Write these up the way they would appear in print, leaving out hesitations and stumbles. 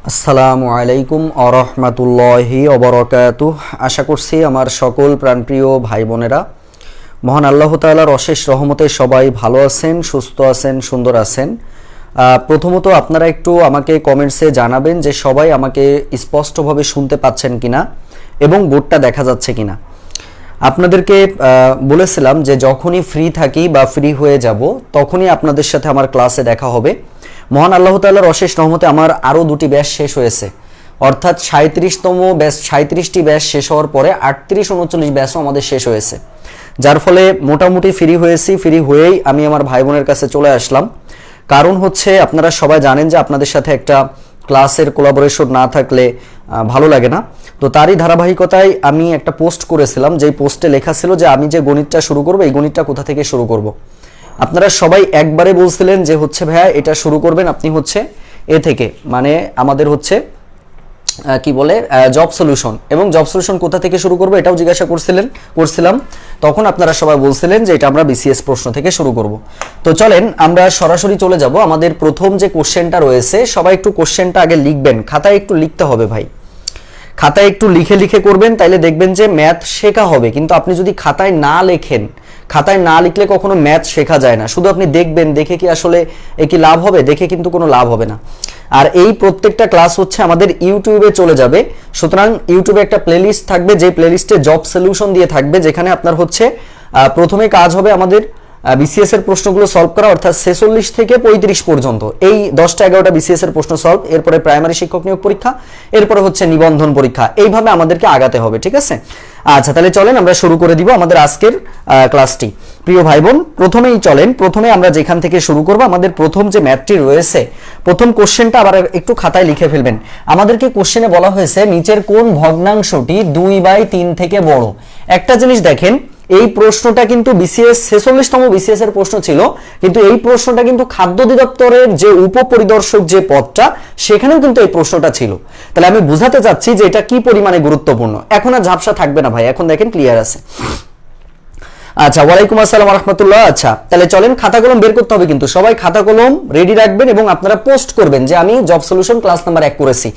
আসসালামু আলাইকুম ওয়া রাহমাতুল্লাহি ওয়া বারাকাতুহু। আশা করছি আমার সকল প্রাণপ্রিয় ভাই বোনেরা মহান আল্লাহ তাআলার অশেষ রহমতে সবাই ভালো আছেন, সুস্থ আছেন, সুন্দর আছেন। প্রথমত আপনারা একটু আমাকে কমেন্টসে জানাবেন যে সবাই আমাকে স্পষ্টভাবে শুনতে পাচ্ছেন কিনা এবং বোর্ডটা দেখা যাচ্ছে কিনা। আপনাদেরকে বলেছিলাম যে যখনই ফ্রি থাকি বা ফ্রি হয়ে যাব তখনই আপনাদের সাথে আমার ক্লাসে দেখা হবে। মহান আল্লাহ তাআলার অশেষ রহমতে আমার আরও দুটি ব্যাচ শেষ হয়েছে, অর্থাৎ 37তম ব্যাচ, 37টি ব্যাচ শেষ হওয়ার পরে 38-39 ব্যাচও আমাদের শেষ হয়েছে, যার ফলে মোটামুটি ফ্রি হয়েছি। ফ্রি হয়েই আমি আমার ভাই বোনের কাছে চলে আসলাম। কারণ হচ্ছে আপনারা সবাই জানেন যে আপনাদের সাথে একটা ক্লাসের কোলাবোরেশন না থাকলে ভালো লাগে না। তো তারই ধারাবাহিকতায় আমি একটা পোস্ট করেছিলাম, যেই পোস্টে লেখা ছিল যে আমি যে গণিতটা শুরু করব এই গণিতটা কোথা থেকে শুরু করব। আপনারা সবাই একবারে বলছিলেন যে হচ্ছে ভাইয়া এটা শুরু করবেন আপনি হচ্ছে এ থেকে, মানে আমাদের হচ্ছে কি বলে জব সলিউশন, এবং জব সলিউশন কোথা থেকে শুরু করব এটাও জিজ্ঞাসা করছিলাম। তখন আপনারা সবাই বলছিলেন যে এটা আমরা বিসিএস প্রশ্ন থেকে শুরু করব। তো চলেন আমরা সরাসরি চলে যাব। আমাদের প্রথম যে কোশ্চেনটা রয়েছে, সবাই একটু কোশ্চেনটা আগে লিখবেন, খাতায় একটু লিখতে হবে ভাই, খাতায় একটু লিখে লিখে করবেন, তাইলে দেখবেন যে ম্যাথ শেখা হবে। কিন্তু আপনি যদি খাতায় না লেখেন, খাতায় না লিখলে কখনো ম্যাথ শেখা যায় না। শুধু আপনি দেখবেন, দেখে কি আসলে কি লাভ হবে? দেখে কিন্তু কোনো লাভ হবে না। আর এই প্রত্যেকটা ক্লাস হচ্ছে আমাদের ইউটিউবে চলে যাবে, সুতরাং ইউটিউবে একটা প্লেলিস্ট থাকবে, যে প্লেলিস্টে জব সলিউশন দিয়ে থাকবে, যেখানে আপনার হচ্ছে প্রথমে কাজ হবে আমাদের বিসিএস এর প্রশ্নগুলো সলভ করা, অর্থাৎ 46 থেকে 35 পর্যন্ত এই 10টা 11টা বিসিএস এর প্রশ্ন সলভ, এরপরে প্রাইমারি শিক্ষক নিয়োগ পরীক্ষা, এরপরে হচ্ছে নিবন্ধন পরীক্ষা, এইভাবে আমাদেরকে আগাতে হবে, ঠিক আছে? আচ্ছা, তাহলে চলেন আমরা শুরু করে দিব আমাদের আজকের ক্লাসটি। প্রিয় ভাই বোন, প্রথমে আমরা যেখান থেকে শুরু করব, আমাদের প্রথম যে ম্যাথটি রয়েছে, প্রথম কোশ্চেনটা আবার একটু খাতায় লিখে ফেলবেন। আমাদেরকে কোশ্চেনে বলা হয়েছে নিচের কোন ভগ্নাংশটি 2/3 থেকে বড়। একটা জিনিস দেখেন, এই প্রশ্নটা কিন্তু বিসিএস 46তম বিসিএস এর প্রশ্ন ছিল, কিন্তু এই প্রশ্নটা কিন্তু খাদ্য অধিদপ্তরের যে উপপরিদর্শক যে পদটা, সেখানেও কিন্তু এই প্রশ্নটা ছিল। তাহলে আমি বুঝাতে চাচ্ছি যে এটা কি পরিমাণে গুরুত্বপূর্ণ। এখন আর ঝাপসা থাকবে না ভাই, এখন দেখেন ক্লিয়ার আছে। আচ্ছা, ওয়ালাইকুম আসসালাম ওয়া রাহমাতুল্লাহ। আচ্ছা, তাহলে চলেন খাতা কলম বের করতে হবে, কিন্তু সবাই খাতা কলম রেডি রাখবেন এবং আপনারা পোস্ট করবেন যে আমি জব সলিউশন ক্লাস নাম্বার 1 করেছি।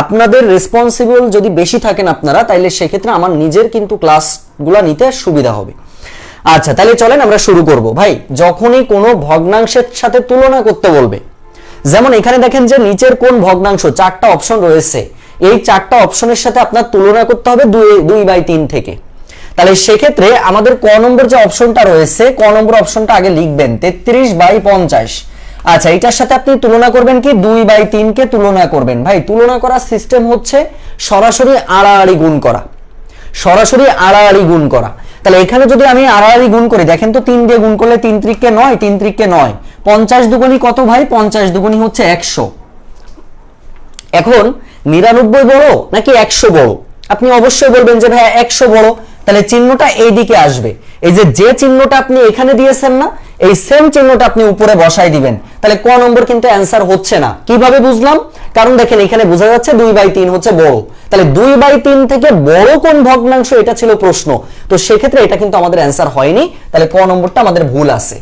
আপনাদের রেসপন্সিবল যদি বেশি থাকেন আপনারা, তাইলে সেক্ষেত্রে আমার নিজের কিন্তু ক্লাসগুলো নিতে সুবিধা হবে। আচ্ছা, তাহলে চলেন আমরা শুরু করব। ভাই, যখনই কোনো ভগ্নাংশের সাথে তুলনা করতে বলবে, যেমন এখানে দেখেন যে নিচের কোন ভগ্নাংশ, 4টা অপশন রয়েছে, এই 4টা অপশনের সাথে আপনার তুলনা করতে হবে 2/3 থেকে। তাহলে সেক্ষেত্রে আমাদের ক নম্বর যে অপশনটা রয়েছে, ক নম্বর অপশনটা আগে লিখবেন 33/50। আচ্ছা, এটার সাথে আপনি তুলনা করবেন কি 2/3 কে তুলনা করবেন। ভাই, তুলনা করার সিস্টেম হচ্ছে সরাসরি আড়াআড়ি গুণ করা, সরাসরি আড়াআড়ি গুণ করা। তাহলে এখানে যদি আমি আড়াআড়ি গুণ করি, দেখেন তো 3 দিয়ে গুণ করলে 3 × 9, 3 × 9, 50 দুগুণী কত ভাই? 50 দুগুণী হচ্ছে 100। এখন 99 বড় নাকি 100 বড়? আপনি অবশ্যই বলবেন যে ভাই 100 বড়। তাহলে চিহ্নটা এই দিকে আসবে, এই যে চিহ্নটা আপনি এখানে দিয়েছেন না, এই সেম চিহ্নটা আপনি উপরে বসাই দিবেন। তাহলে ক নম্বর কিন্তু অ্যান্সার হচ্ছে না। কিভাবে বুঝলাম? কারণ দেখেন এখানে বোঝা যাচ্ছে 2/3 হচ্ছে বড়। তাহলে 2/3 থেকে বড় কোন ভগ্নাংশ, এটা ছিল প্রশ্ন। তো সেক্ষেত্রে এটা কিন্তু আমাদের অ্যান্সার হয়নি, তাহলে ক নম্বরটা আমাদের ভুল আছে।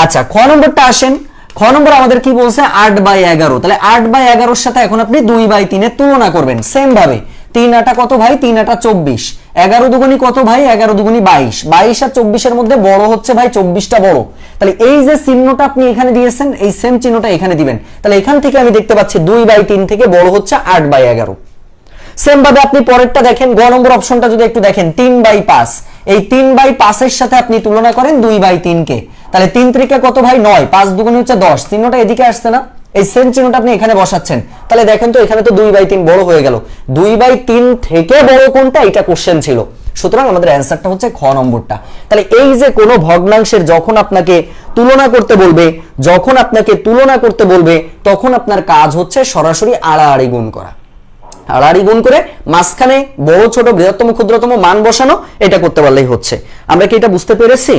আচ্ছা, খ নম্বরটা আসেন। খ নম্বর আমাদের কি বলছে? 8/11। তাহলে 8/11 এর সাথে এখন আপনি 2/3 এর তুলনা করবেন সেম ভাবে। 3 8 কত ভাই? 3 8 24। 11 দুগুণী কত ভাই? 11 দুগুণী 22। 22 আর 24 এর মধ্যে বড় হচ্ছে ভাই 24টা বড়। তাহলে এই যে চিহ্নটা আপনি এখানে দিয়েছেন, এই সেম চিহ্নটা এখানে দিবেন। তাহলে এখান থেকে আমি দেখতে পাচ্ছি 2/3 থেকে বড় হচ্ছে 8/11। সেম ভাবে আপনি পরেরটা দেখেন, গ নম্বর অপশনটা যদি একটু দেখেন, 3/5। এই 3/5 এর সাথে আপনি তুলনা করেন 2/3 কে। তাহলে 3 × কত ভাই? 9। 5 দুগুণী হচ্ছে 10। চিহ্নটা এদিকে আসছে না, এই সেম চিহ্নটা আপনি এখানে বসাচ্ছেন। তাহলে দেখেন তো এখানে তো 2/3 বড় হয়ে গেল। 2/3 থেকে বড় কোনটা, এটা কোশ্চেন ছিল। সুতরাং আমাদের অ্যান্সারটা হচ্ছে খ নম্বরটা। তাহলে এই যে কোনো ভগ্নাংশের যখন আপনাকে তুলনা করতে বলবে, তখন আপনার কাজ হচ্ছে সরাসরি আড়াআড়ি গুণ করা। হাড়াহাড়ি গুণ করে মাঝখানে বড় ছোট বৃহত্তম ক্ষুদ্রতম মান বসানো, এটা করতে পারলেই হচ্ছে। আমরা কি এটা বুঝতে পেরেছি?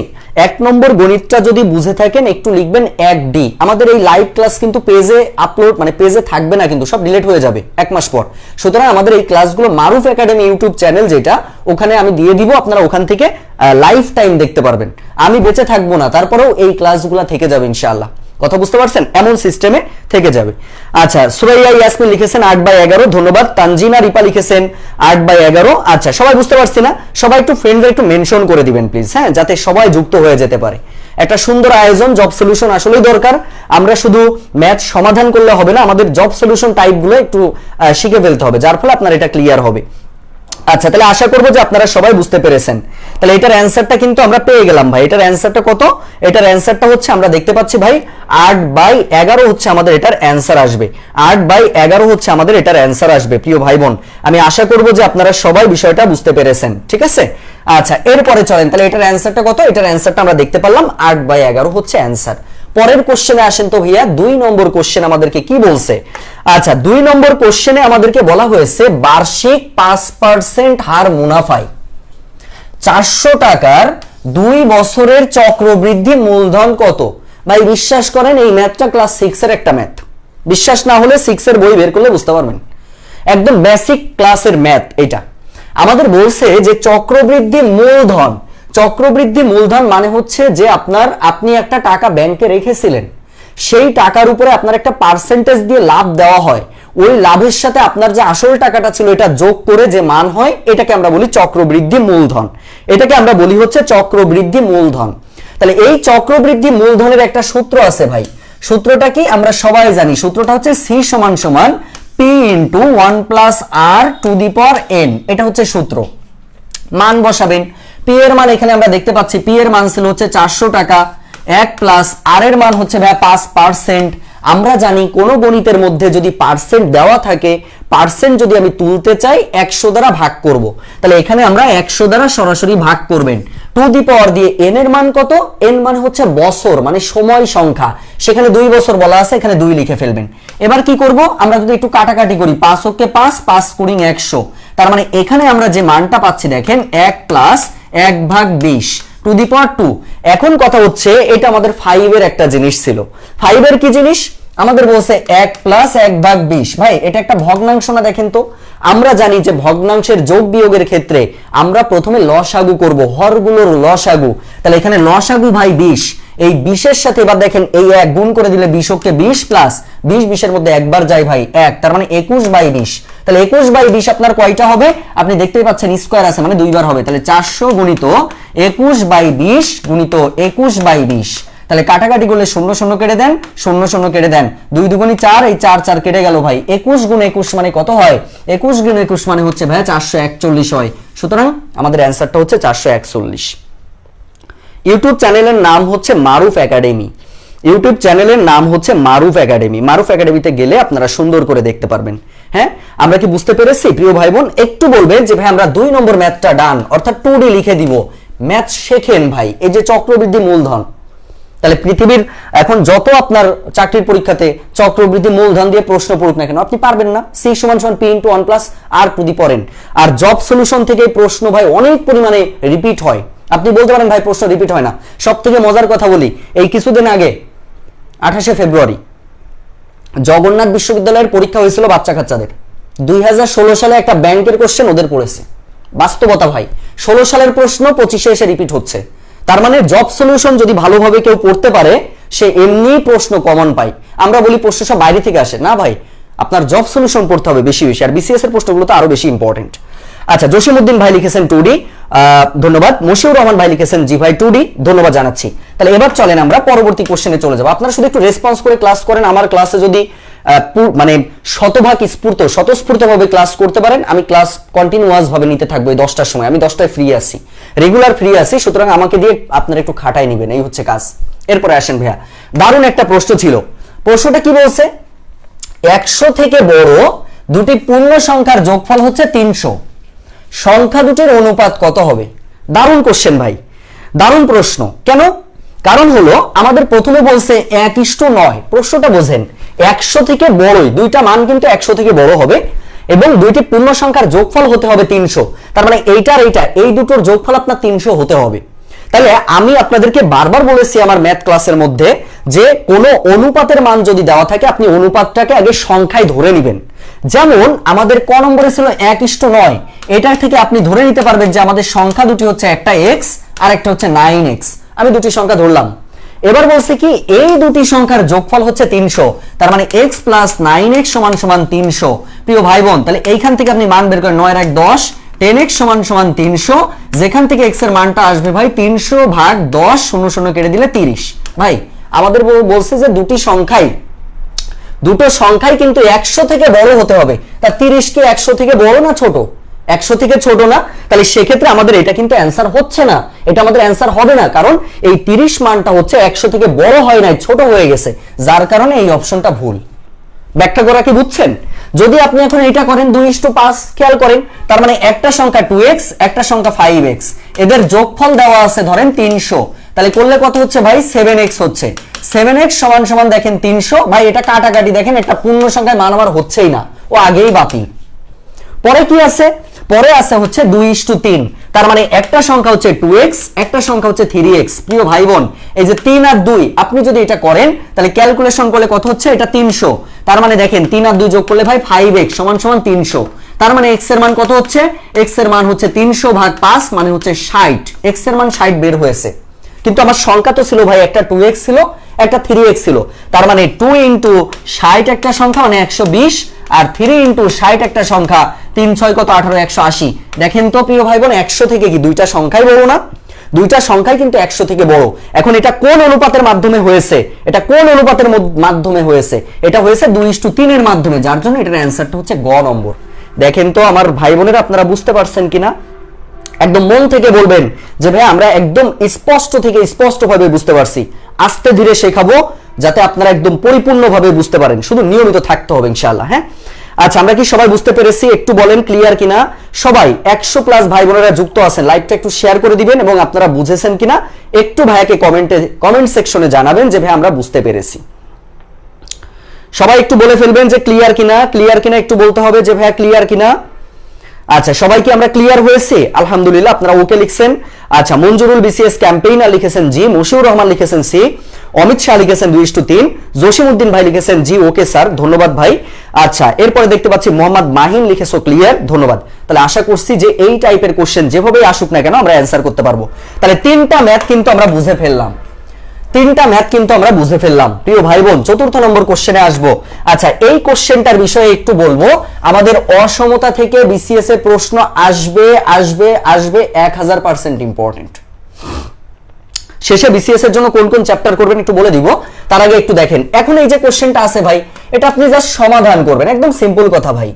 1 নম্বর গণিতটা যদি বুঝে থাকেন একটু লিখবেন 1D। আমাদের এই লাইভ ক্লাস কিন্তু পেজে আপলোড মানে পেজে থাকবে না, কিন্তু সব ডিলিট হয়ে যাবে 1 মাস পর। সুতরাং আমাদের এই ক্লাসগুলো মারুফ একাডেমি ইউটিউব চ্যানেল যেটা, ওখানে আমি দিয়ে দিব, আপনারা ওখান থেকে লাইফ টাইম দেখতে পারবেন। আমি বেঁচে থাকবো না, তারপরেও এই ক্লাসগুলো থেকে যাবে ইনশাআল্লাহ। কথা বুঝতে পারছেন? এমন সিস্টেমে থেকে যাবে। আচ্ছা, সুরাইয়া ইয়াসমিন লিখেছেন 8/11, ধন্যবাদ। তানজিনা রিপা লিখেছেন 8/11। আচ্ছা, সবাই বুঝতে পারছি না? সবাই একটু ফ্রেন্ডরা একটু মেনশন করে দিবেন প্লিজ, হ্যাঁ, যাতে সবাই যুক্ত হয়ে যেতে পারে। একটা সুন্দর আয়োজন, জব সলিউশন আসলেই দরকার। আমরা শুধু ম্যাথ সমাধান করলে হবে না, আমাদের জব সলিউশন টাইপগুলো একটু শিখে ফেলতে হবে, যার ফলে আপনার এটা ক্লিয়ার হবে। আচ্ছা, তাহলে আশা করবো যে আপনারা সবাই বুঝতে পেরেছেন। তাহলে এটার অ্যান্সারটা কিন্তু আমরা পেয়ে গেলাম ভাই। এটার অ্যান্সারটা কত? এটার অ্যান্সারটা হচ্ছে আমরা দেখতে পাচ্ছি ভাই 8/11 হচ্ছে আমাদের এটার অ্যান্সার আসবে। 8/11 হচ্ছে আমাদের এটার অ্যান্সার আসবে। প্রিয় ভাই বোন, আমি আশা করবো যে আপনারা সবাই বিষয়টা বুঝতে পেরেছেন, ঠিক আছে? আচ্ছা, এরপরে চলেন, তাহলে এটার অ্যান্সারটা কত? এটার অ্যান্সারটা আমরা দেখতে পারলাম 8/11 হচ্ছে অ্যান্সার। পরের কোশ্চেনে আসেন তো ভাইয়া। 2 নম্বর কোশ্চেন আমাদেরকে কি বলছে? আচ্ছা, 2 নম্বর কোশ্চেনে আমাদেরকে বলা হয়েছে বার্ষিক 5% হার মুনাফায় 400 টাকার 2 বছরের চক্রবৃদ্ধি মূলধন কত? ভাই বিশ্বাস করেন এই ম্যাথটা ক্লাস 6 এর একটা ম্যাথ। বিশ্বাস না হলে 6 এর বই বের করলে বুঝতে পারবেন। একদম বেসিক ক্লাসের ম্যাথ এটা। আমাদের বলছে যে চক্রবৃদ্ধি মূলধন, চক্রবৃদ্ধি মূলধন মানে হচ্ছে যে আপনি একটা টাকা ব্যাংকে রেখেছিলেন, সেই টাকার উপরে আপনার একটা পার্সেন্টেজ দিয়ে লাভ দেওয়া হয়, ওই লাভের সাথে আপনার যে আসল টাকাটা ছিল এটা যোগ করে যে মান হয়, এটাকে আমরা বলি চক্রবৃদ্ধি মূলধন। এটাকে আমরা বলি হচ্ছে চক্রবৃদ্ধি মূলধন। তাহলে এই চক্রবৃদ্ধি মূলধনের একটা সূত্র আছে ভাই। সূত্রটা কি? আমরা সবাই জানি। সূত্রটা হচ্ছে C = P × 1 + R to the power n। এটা হচ্ছে সূত্র। মান বসাবেন। P এর মান এখানে আমরা দেখতে পাচ্ছি, P এর মান ছিল হচ্ছে 400 টাকা, 1 প্লাস R এর মান হচ্ছে ভাই 5%। আমরা জানি কোন গণিতের মধ্যে যদি পার্সেন্ট দেওয়া থাকে, পার্সেন্ট যদি আমি তুলতে চাই 100 দ্বারা ভাগ করব। তাহলে এখানে আমরা 100 দ্বারা সরাসরি ভাগ করবেন। টু দি পাওয়ার দিয়ে n এর মান কত? n মানে হচ্ছে বছর, মানে সময় সংখ্যা। সেখানে 2 বছর বলা আছে, এখানে 2 লিখে ফেলবেন। এবার কি করব? আমরা যদি একটু কাটাকাটি করি, 5 × 5, 5 × 100। তার মানে এখানে আমরা যে মানটা পাচ্ছি দেখেন 1 + 1/20 টু দি পাওয়ার 2। এখন কথা হচ্ছে এটা আমাদের 5 এর একটা জিনিস ছিল। 5 এর কি জিনিস? আমাদের বলছে 1 + 1/20। ভাই এটা একটা ভগ্নাংশ না? দেখেন তো, আমরা জানি যে ভগ্নাংশের যোগ বিয়োগের ক্ষেত্রে আমরা প্রথমে লসাগু করব, হরগুলোর লসাগু। তাহলে এখানে লসাগু ভাই 20। এই 20 এর সাথে এবার দেখেন এই 1 গুণ করে দিলে 20 কে 20 প্লাস 20, 20 এর মধ্যে একবার যায় ভাই 1, তার মানে 21/20। তাহলে 21/20 আপনার কয়টা হবে? আপনি দেখতেই পাচ্ছেন স্কয়ার আছে, মানে 2 বার হবে। তাহলে 400 গুণিত 21/20 গুণিত 21/20। তাহলে কাটাকাটি করলে 0 0 কেটে দেন, 0 0 কেটে দেন, 2 × 2 = 4, এই 4 4 কেটে গেল ভাই। 21 × 21 মানে কত হয়? 21 × 21 মানে হচ্ছে ভাই 441 হয়। সুতরাং আমাদের অ্যানসারটা হচ্ছে 441। ইউটিউব চ্যানেলের নাম হচ্ছে মারুফ একাডেমি। ইউটিউব চ্যানেলের নাম হচ্ছে মারুফ একাডেমি। মারুফ একাডেমিতে গেলে আপনারা সুন্দর করে দেখতে পারবেন। হ্যাঁ, আমরা কি বুঝতে পেরেছি প্রিয় ভাই বোন? একটু বলবেন যে ভাই আমরা 2 নম্বর ম্যাথটা ডান, অর্থাৎ 2D লিখে দিব। ম্যাথ শেখেন ভাই, এই যে চক্রবৃদ্ধি মূলধন। তাহলে পৃথিবীর এখন যত আপনার চাকরির পরীক্ষাতে চক্রবৃদ্ধি মূলধন দিয়ে প্রশ্ন পড়ুক না কেন, আপনি পারবেন না। C = P × 1 + R to the power n। আর জব সলিউশন থেকে প্রশ্ন ভাই অনেক পরিমাণে রিপিট হয়। আপনি বলতে পারেন ভাই প্রশ্ন রিপিট হয় না। সবথেকে মজার কথা বলি, এই কিছুদিন আগে 28শে ফেব্রুয়ারি জগন্নাথ বিশ্ববিদ্যালয়ের পরীক্ষা হয়েছিল বাচ্চা কাচ্চাদের। 2016 সালে একটা ব্যাংকের কোশ্চেন ওদের পড়েছে। বাস্তবতা ভাই, 16 সালের প্রশ্ন 25-এ এসে রিপিট হচ্ছে। তার মানে জব সলিউশন যদি ভালোভাবে কেউ পড়তে পারে, সে এমনি প্রশ্ন কমন পায়। আমরা বলি প্রশ্ন সব বাইরে থেকে আসে না ভাই, আপনার জব সলিউশন পড়তে হবে বেশি বেশি। আর বিসিএস এর প্রশ্নগুলো তো আরো বেশি ইম্পর্টেন্ট। আচ্ছা, জসিমউদ্দিন ভাই লিখেছেন 2D, ধন্যবাদ। মশিউর রহমান ভাই লিখেছেন জি ভাই 2D, ধন্যবাদ জানাচ্ছি। তাহলে এবার চলেন আমরা পরবর্তী কোশ্চেনে চলে যাব। আপনারা শুধু একটু রেসপন্স করে ক্লাস করেন। আমার ক্লাসে যদি মানে শতভাগ স্বতঃস্ফূর্তভাবে ক্লাস করতে পারেন, আমি ক্লাস কন্টিনিউয়াস ভাবে নিতে থাকবো। এই 10টার সময় আমি 10টায় ফ্রি আছি, রেগুলার ফ্রি আছি। সুতরাং আমাকে দিয়ে আপনারা একটু খাটাই নেবেন, এই হচ্ছে কাজ। এরপরে আসেন ভাইয়া, দারুণ একটা প্রশ্ন ছিল। প্রশ্নটা কি বলছে? 100 থেকে বড় দুটি পূর্ণ সংখ্যার যোগফল হচ্ছে 300। সংখ্যা দুটির অনুপাত কত হবে? দারুণ কোশ্চেন ভাই, দারুণ প্রশ্ন। কেন? কারণ হলো আমাদের প্রথমে বলছে 1:9। প্রশ্নটা বোঝেন, 100 থেকে বড়ই, দুইটা মান কিন্তু 100 থেকে বড় হবে। এবং দুইটি পূর্ণ সংখ্যার যোগফল হতে হবে 300, তার মানে এইটা আর এইটা, এই দুটোর যোগফল আপনার 300 হতে হবে। তাহলে আমি আপনাদেরকে বারবার বলেছি আমার ম্যাথ ক্লাসের মধ্যে যে কোনো অনুপাতের মান যদি দেওয়া থাকে আপনি অনুপাতটাকে আগে সংখ্যায় ধরে নেবেন। যেমন আমাদের ক নম্বরে ছিল 1:9, এটার থেকে আপনি ধরে নিতে পারবেন যে আমাদের সংখ্যা দুটি হচ্ছে, একটা x আর একটা হচ্ছে 9x। আমি দুটি সংখ্যা ধরলাম। এবার বলছে কি এই দুটি সংখ্যার যোগফল হচ্ছে 300, তার মানে x + 9x = 300। প্রিয় ভাই বোন, তাহলে এইখান থেকে আপনি মান বের করেন, 9 আর 1 10, 10x = 300, যেখান থেকে x এর মানটা আসবে ভাই 300 ভাগ 10, 0 0 কেটে দিলে 30। ভাই আমাদের বলছে যে দুটো সংখ্যাই কিন্তু 100 থেকে বড় হতে হবে। তা 30 কি 100 থেকে বড় না ছোট? 100 থেকে ছোট না। তাহলে সেক্ষেত্রে আমাদের এটা কিন্তু অ্যান্সার হচ্ছে না, এটা আমাদের অ্যান্সার হবে না, কারণ এই 30 মানটা হচ্ছে 100 থেকে বড় হয় নাই, ছোট হয়ে গেছে, যার কারণে এই অপশনটা ভুল। ব্যাখ্যা করা কি বুঝছেন? যদি আপনি এখন এটা করেন 2:5, খেয়াল করেন, তার মানে একটা সংখ্যা 2x, একটা সংখ্যা 5x, এদের যোগফল দেওয়া আছে ধরেন 300, তাহলে করলে কত হচ্ছে ভাই? 7x হচ্ছে। 7x = দেখেন 300। ভাই এটা কাটাকাটি দেখেন, একটা পূর্ণ সংখ্যায় মান আমার হচ্ছেই না, ও আগেই বাতিল। পরে কি আছে? পরে আছে হচ্ছে 2:3, তার মানে একটা সংখ্যা হচ্ছে 2x, একটা সংখ্যা হচ্ছে 3x। প্রিয় ভাই বোন, এই যে 3 আর 2 আপনি যদি এটা করেন তাহলে ক্যালকুলেশন করলে কত হচ্ছে? এটা 300, তার মানে দেখেন 3 আর 2 যোগ করলে ভাই 5x = 300। তার মানে x এর মান কত হচ্ছে? x এর মান হচ্ছে 300 ভাগ 5, মানে হচ্ছে 60। x এর মান 60 বের হয়েছে, কিন্তু আমার সংখ্যা তো ছিল ভাই একটা 2x ছিল, একটা 3x ছিল, তার মানে 2 × 60 একটা সংখ্যা মানে 120, আর 3 × 60 একটা সংখ্যা, 3 6 কত 18, 180। দেখেন তো প্রিয় ভাই বোন, 100 থেকে কি দুইটা সংখ্যাই বড় না? দুইটা সংখ্যাই কিন্তু 100 থেকে বড়। এখন এটা কোন অনুপাতের মাধ্যমে হয়েছে? এটা কোন অনুপাতের মাধ্যমে হয়েছে? এটা হয়েছে 2:3 এর মাধ্যমে, যার জন্য এটার অ্যান্সারটা হচ্ছে গ নম্বর। দেখেন তো আমার ভাই বোনেরা, আপনারা বুঝতে পারছেন কিনা? একদম মন থেকে বলবেন যে ভাই আমরা একদম স্পষ্টভাবে বুঝতে পারছি। আস্তে ধীরে শেখাবো যাতে আপনারা একদম পরিপূর্ণভাবে বুঝতে পারেন, শুধু নিয়মিত থাকতে হবে ইনশাআল্লাহ। হ্যাঁ, আচ্ছা, আমরা কি সবাই বুঝতে পেরেছি? একটু বলেন ক্লিয়ার কিনা? সবাই 100+ ভাই বোনেরা যুক্ত আছেন, লাইভটা একটু শেয়ার করে দিবেন এবং আপনারা বুঝেছেন কিনা একটু ভাইয়াকে কমেন্ট সেকশনে জানাবেন যে ভাই আমরা বুঝতে পেরেছি। সবাই একটু বলে ফেলবেন যে ক্লিয়ার কিনা একটু বলতে হবে যে ভাইয়া ক্লিয়ার কিনা। আচ্ছা, সবাইকে আমরা ক্লিয়ার হয়েছে আলহামদুলিল্লাহ, আপনারা ওকে লিখছেন। আচ্ছা, মঞ্জুরুল বিসিএস ক্যাম্পেইনার লিখেছেন জি, মশিউর রহমান লিখেছেন সি, অমিত শাহ লিখেছেন 2:3, জসিমউদ্দিন ভাই লিখেছেন জি, ওকে স্যার, ধন্যবাদ ভাই। আচ্ছা, এরপরে দেখতে পাচ্ছি মোহাম্মদ মাহিন লিখেছো ক্লিয়ার, ধন্যবাদ। তাহলে আশা করছি যে এই টাইপের কোশ্চেন যেভাবেই আসুক না কেন আমরা অ্যান্সার করতে পারবো। তাহলে তিনটা ম্যাথ কিন্তু আমরা বুঝে ফেললাম। প্রিয় ভাই বোন, চতুর্থ নম্বর কোশ্চেনে আসবো। আচ্ছা, এই কোশ্চেনটার বিষয়ে একটু বলবো। আমাদের অসমতা থেকে বিসিএস এর প্রশ্ন আসবে 1000% ইম্পর্টেন্ট। শেষে বিসিএস এর জন্য কোন কোন চ্যাপ্টার করবেন একটু বলে দিব। তার আগে একটু দেখেন, এখন এই যে কোশ্চেনটা আছে ভাই, এটা আপনি জাস্ট সমাধান করবেন, একদম সিম্পল কথা ভাই।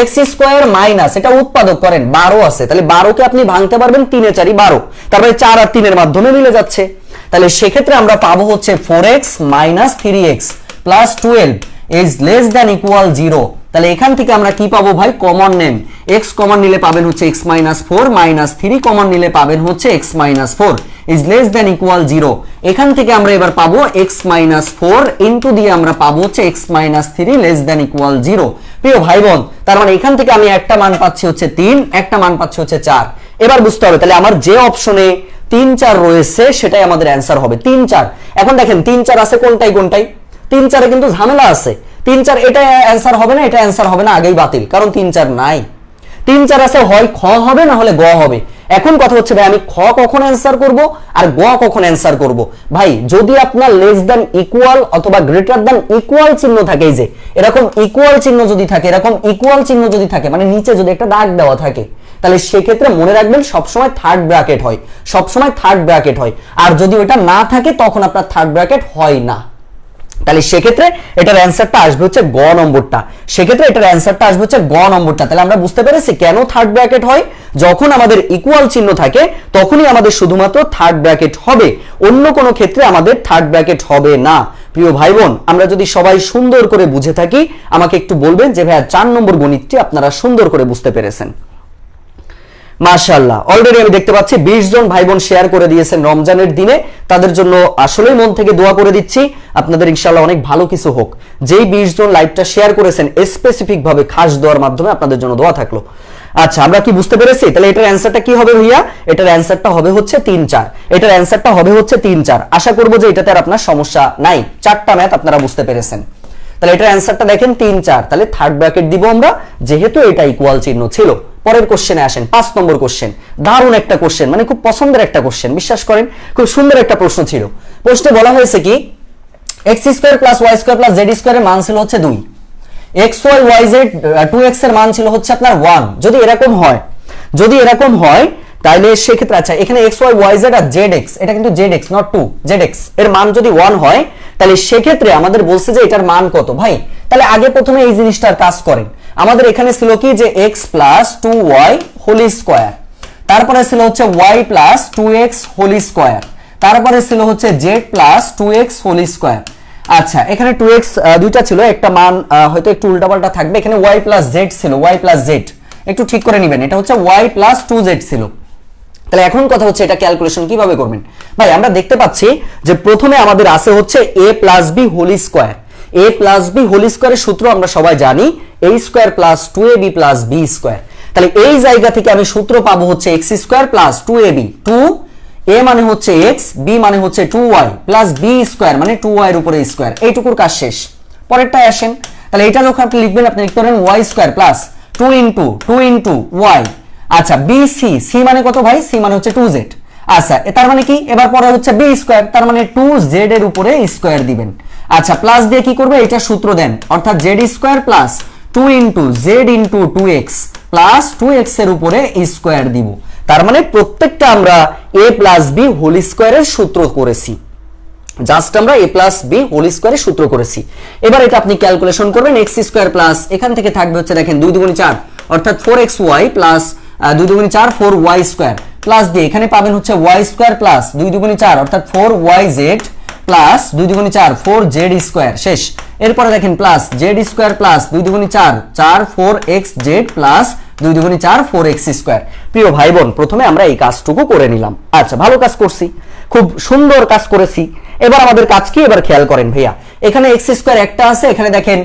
x² এটা উৎপাদক করেন 12 আছে, তাহলে 12 কে আপনি ভাঙতে পারবেন 3 এ 4 12, তারপরে 4 আর 3 এর মাধ্যমে মিলে যাচ্ছে। তাহলে সেক্ষেত্রে আমরা পাবো হচ্ছে 4x - 3x + 12 <= 0। তাহলে এখান থেকে আমরা কি পাবো ভাই? Common name. x কমন নিলে পাবেন হচ্ছে x - 4, -3 কমন নিলে পাবেন হচ্ছে x - 4 <= 0। এখান থেকে আমরা এবার পাবো x - 4 ইনটু দিয়ে আমরা পাবো হচ্ছে x - 3 <= 0। প্রিয় ভাই বোন, তার মানে এখান থেকে আমি একটা মান পাচ্ছি হচ্ছে 3, একটা মান পাচ্ছি হচ্ছে 4। এবার বুঝতে হবে তাহলে আমার যে অপশনে 3 4 রয়েছে সেটাই আমাদের অ্যান্সার হবে 3 4। এখন দেখেন 3 4 আছে কোনটাই 3 4 এ কিন্তু ঝামেলা আছে। 3 4 এটা অ্যান্সার হবে না, এটা অ্যান্সার হবে না, আগেই বাতিল, কারণ 3 4 নাই। 3 4 আছে, হয় খ হবে না হলে গ হবে। এখন কথা হচ্ছে ভাই আমি খ কখন অ্যান্সার করব আর গ কখন অ্যান্সার করব? ভাই যদি আপনার লেস দ্যান ইকুয়াল অথবা গ্রেটার দ্যান ইকুয়াল চিহ্ন থাকে, এই যে এরকম ইকুয়াল চিহ্ন যদি থাকে, মানে নিচে যদি একটা দাগ দেওয়া থাকে, তাহলে সেক্ষেত্রে মনে রাখবেন সবসময় থার্ড ব্র্যাকেট হয়। আর যদি ওটা না থাকে তখন আপনার থার্ড ব্র্যাকেট হয় না। তাহলে সেক্ষেত্রে এটার অ্যান্সারটা আসবে হচ্ছে গ নম্বরটা। তাহলে আমরা বুঝতে পেরেছি কেন থার্ড ব্র্যাকেট হয়। যখন আমাদের ইকুয়াল চিহ্ন থাকে তখনই আমাদের শুধুমাত্র থার্ড ব্র্যাকেট হবে, অন্য কোনো ক্ষেত্রে আমাদের থার্ড ব্র্যাকেট হবে না। প্রিয় ভাই বোন, আমরা যদি সবাই সুন্দর করে বুঝে থাকি আমাকে একটু বলবেন যে ভাইয়া 4 নম্বর গণিতটি আপনারা সুন্দর করে বুঝতে পেরেছেন। মাশাআল্লাহ, অলরেডি আমি দেখতে পাচ্ছি 20 জন ভাই বোন শেয়ার করে দিয়েছেন রমজানের দিনে। তাদের জন্য আসলেই মন থেকে দোয়া করে দিচ্ছি, আপনাদের ইনশাআল্লাহ অনেক ভালো কিছু হোক। যেই 20 জন লাইভটা শেয়ার করেছেন স্পেসিফিক ভাবে খাস দোয়ার মাধ্যমে আপনাদের জন্য দোয়া থাকলো। আচ্ছা, আমরা কি বুঝতে পেরেছি? তাহলে এটার অ্যানসারটা কি হবে ভাইয়া? এটার অ্যানসারটা হবে হচ্ছে 3-4। এটার অ্যানসারটা হবে হচ্ছে 3-4। আশা করব যে এটাতে আর আপনার সমস্যা নাই। 4টা ম্যাথ আপনারা বুঝতে পেরেছেন। তাহলে এটার অ্যানসারটা দেখেন 3-4। তাহলে থার্ড ব্র্যাকেট দিব আমরা, যেহেতু এটা ইকুয়াল চিহ্ন ছিল। পরের কোশ্চেনে আসেন, 5 নম্বর কোশ্চেন। দারুণ একটা কোশ্চেন, মানে খুব পছন্দের একটা কোশ্চেন, বিশ্বাস করেন খুব সুন্দর একটা প্রশ্ন ছিল। প্রশ্নে বলা হয়েছে কি, x² + y² + z² এর মান ছিল হচ্ছে 2, xy yz 2x এর মান ছিল হচ্ছে আপনার 1। যদি এরকম হয় তাহলে সেক্ষেত্রে, আচ্ছা এখানে xy yz আর zx, এটা কিন্তু zx নট 2, zx এর মান যদি 1 হয় তাহলে সেক্ষেত্রে আমাদের বলছে যে এটার মান কত ভাই। তাহলে আগে প্রথমে এই জিনিসটার কাজ করেন। আমাদের এখানে ছিল কি যে x + 2y হোল স্কয়ার, তারপরে ছিল হচ্ছে y + 2x হোল স্কয়ার, তারপরে ছিল হচ্ছে z + 2x হোল স্কয়ার। আচ্ছা, এখানে 2x দুইটা ছিল, একটা মান হয়তো একটু উল্টাপাল্টা থাকবে। এখানে y + z ছিল, y + z একটু ঠিক করে নেবেন, এটা হচ্ছে y + 2z ছিল। তাহলে এখন কথা হচ্ছে এটা ক্যালকুলেশন কিভাবে করবেন ভাই। আমরা দেখতে পাচ্ছি যে প্রথমে আমাদের আছে হচ্ছে a + b whole square. a + b হোল স্কয়ারের সূত্র আমরা সবাই জানি, a² + 2ab + b²। তাহলে এই জায়গা থেকে আমি সূত্র পাবো হচ্ছে x² + 2ab, 2a মানে হচ্ছে x, b মানে হচ্ছে 2y + b² মানে 2y এর উপরে স্কয়ার। এইটুকুর কাজ শেষ। পরেরটায় আসেন। তাহলে এটা যখন আপনি লিখবেন, আপনি লিখতে পারেন y² + 2 * y। আচ্ছা, bc, c মানে কত ভাই? c মানে হচ্ছে 2z। আচ্ছা, তার মানে কি, এবার পরে হচ্ছে b², তার মানে 2z এর উপরে স্কয়ার দিবেন। আচ্ছা, প্লাস দিয়ে কি করবে, এটা সূত্র দেন, অর্থাৎ z² + 2 * z * 2x + 2x এর উপরে স্কয়ার দিব। তার মানে প্রত্যেকটা আমরা a + b হোল স্কয়ারের সূত্র করেছি। জাস্ট আমরা a + b হোল স্কয়ারের সূত্র করেছি। এবার এটা আপনি ক্যালকুলেশন করবেন, x² প্লাস এখান থেকে থাকবে হচ্ছে দেখেন 2 × 4 অর্থাৎ 4xy প্লাস 2 × 4 4y² প্লাস দিয়ে এখানে পাবেন হচ্ছে y² প্লাস 2 × 4 অর্থাৎ 4yz প্লাস 2 × 4 4z²। শেষ। এরপরে দেখেন plus z² plus 2 × 4 4 4xz plus 2 × 4 4x²। প্রিয় ভাই বোন, প্রথমে আমরা এই কাজটুকু করে নিলাম। আচ্ছা, ভালো কাজ করছি, খুব সুন্দর কাজ করেছি। এবার আমাদের কাজ কি, এবার খেয়াল করেন ভাইয়া, এখানে x² একটা আছে, এখানে দেখেন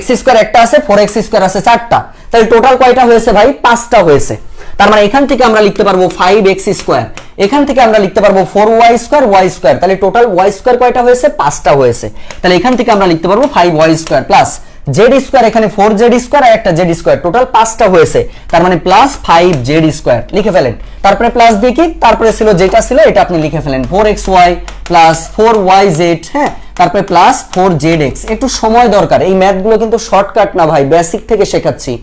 x² একটা আছে, 4x² আছে 4টা। তাহলে টোটাল কয়টা হয়েছে ভাই? 5টা হয়েছে। তার মানে এখান থেকে আমরা লিখতে পারবো 5x², এখান থেকে আমরা লিখতে পারবো 4y² y²। তাহলে টোটাল y² কয়টা হয়েছে? 5টা হয়েছে। তাহলে এখান থেকে আমরা লিখতে পারবো 5y² প্লাস z², এখানে 4z² আর একটা z², টোটাল 5টা হয়েছে। তার মানে প্লাস 5z² লিখে ফেলেন। তারপরে প্লাস দিয়ে কি, তারপরে ছিল যেটা ছিল এটা আপনি লিখে ফেলেন, 4xy প্লাস 4yz, হ্যাঁ, তারপরে প্লাস 4zx। একটু সময় দরকার, এই ম্যাথগুলো কিন্তু শর্টকাট না ভাই, বেসিক থেকে শেখাচ্ছি।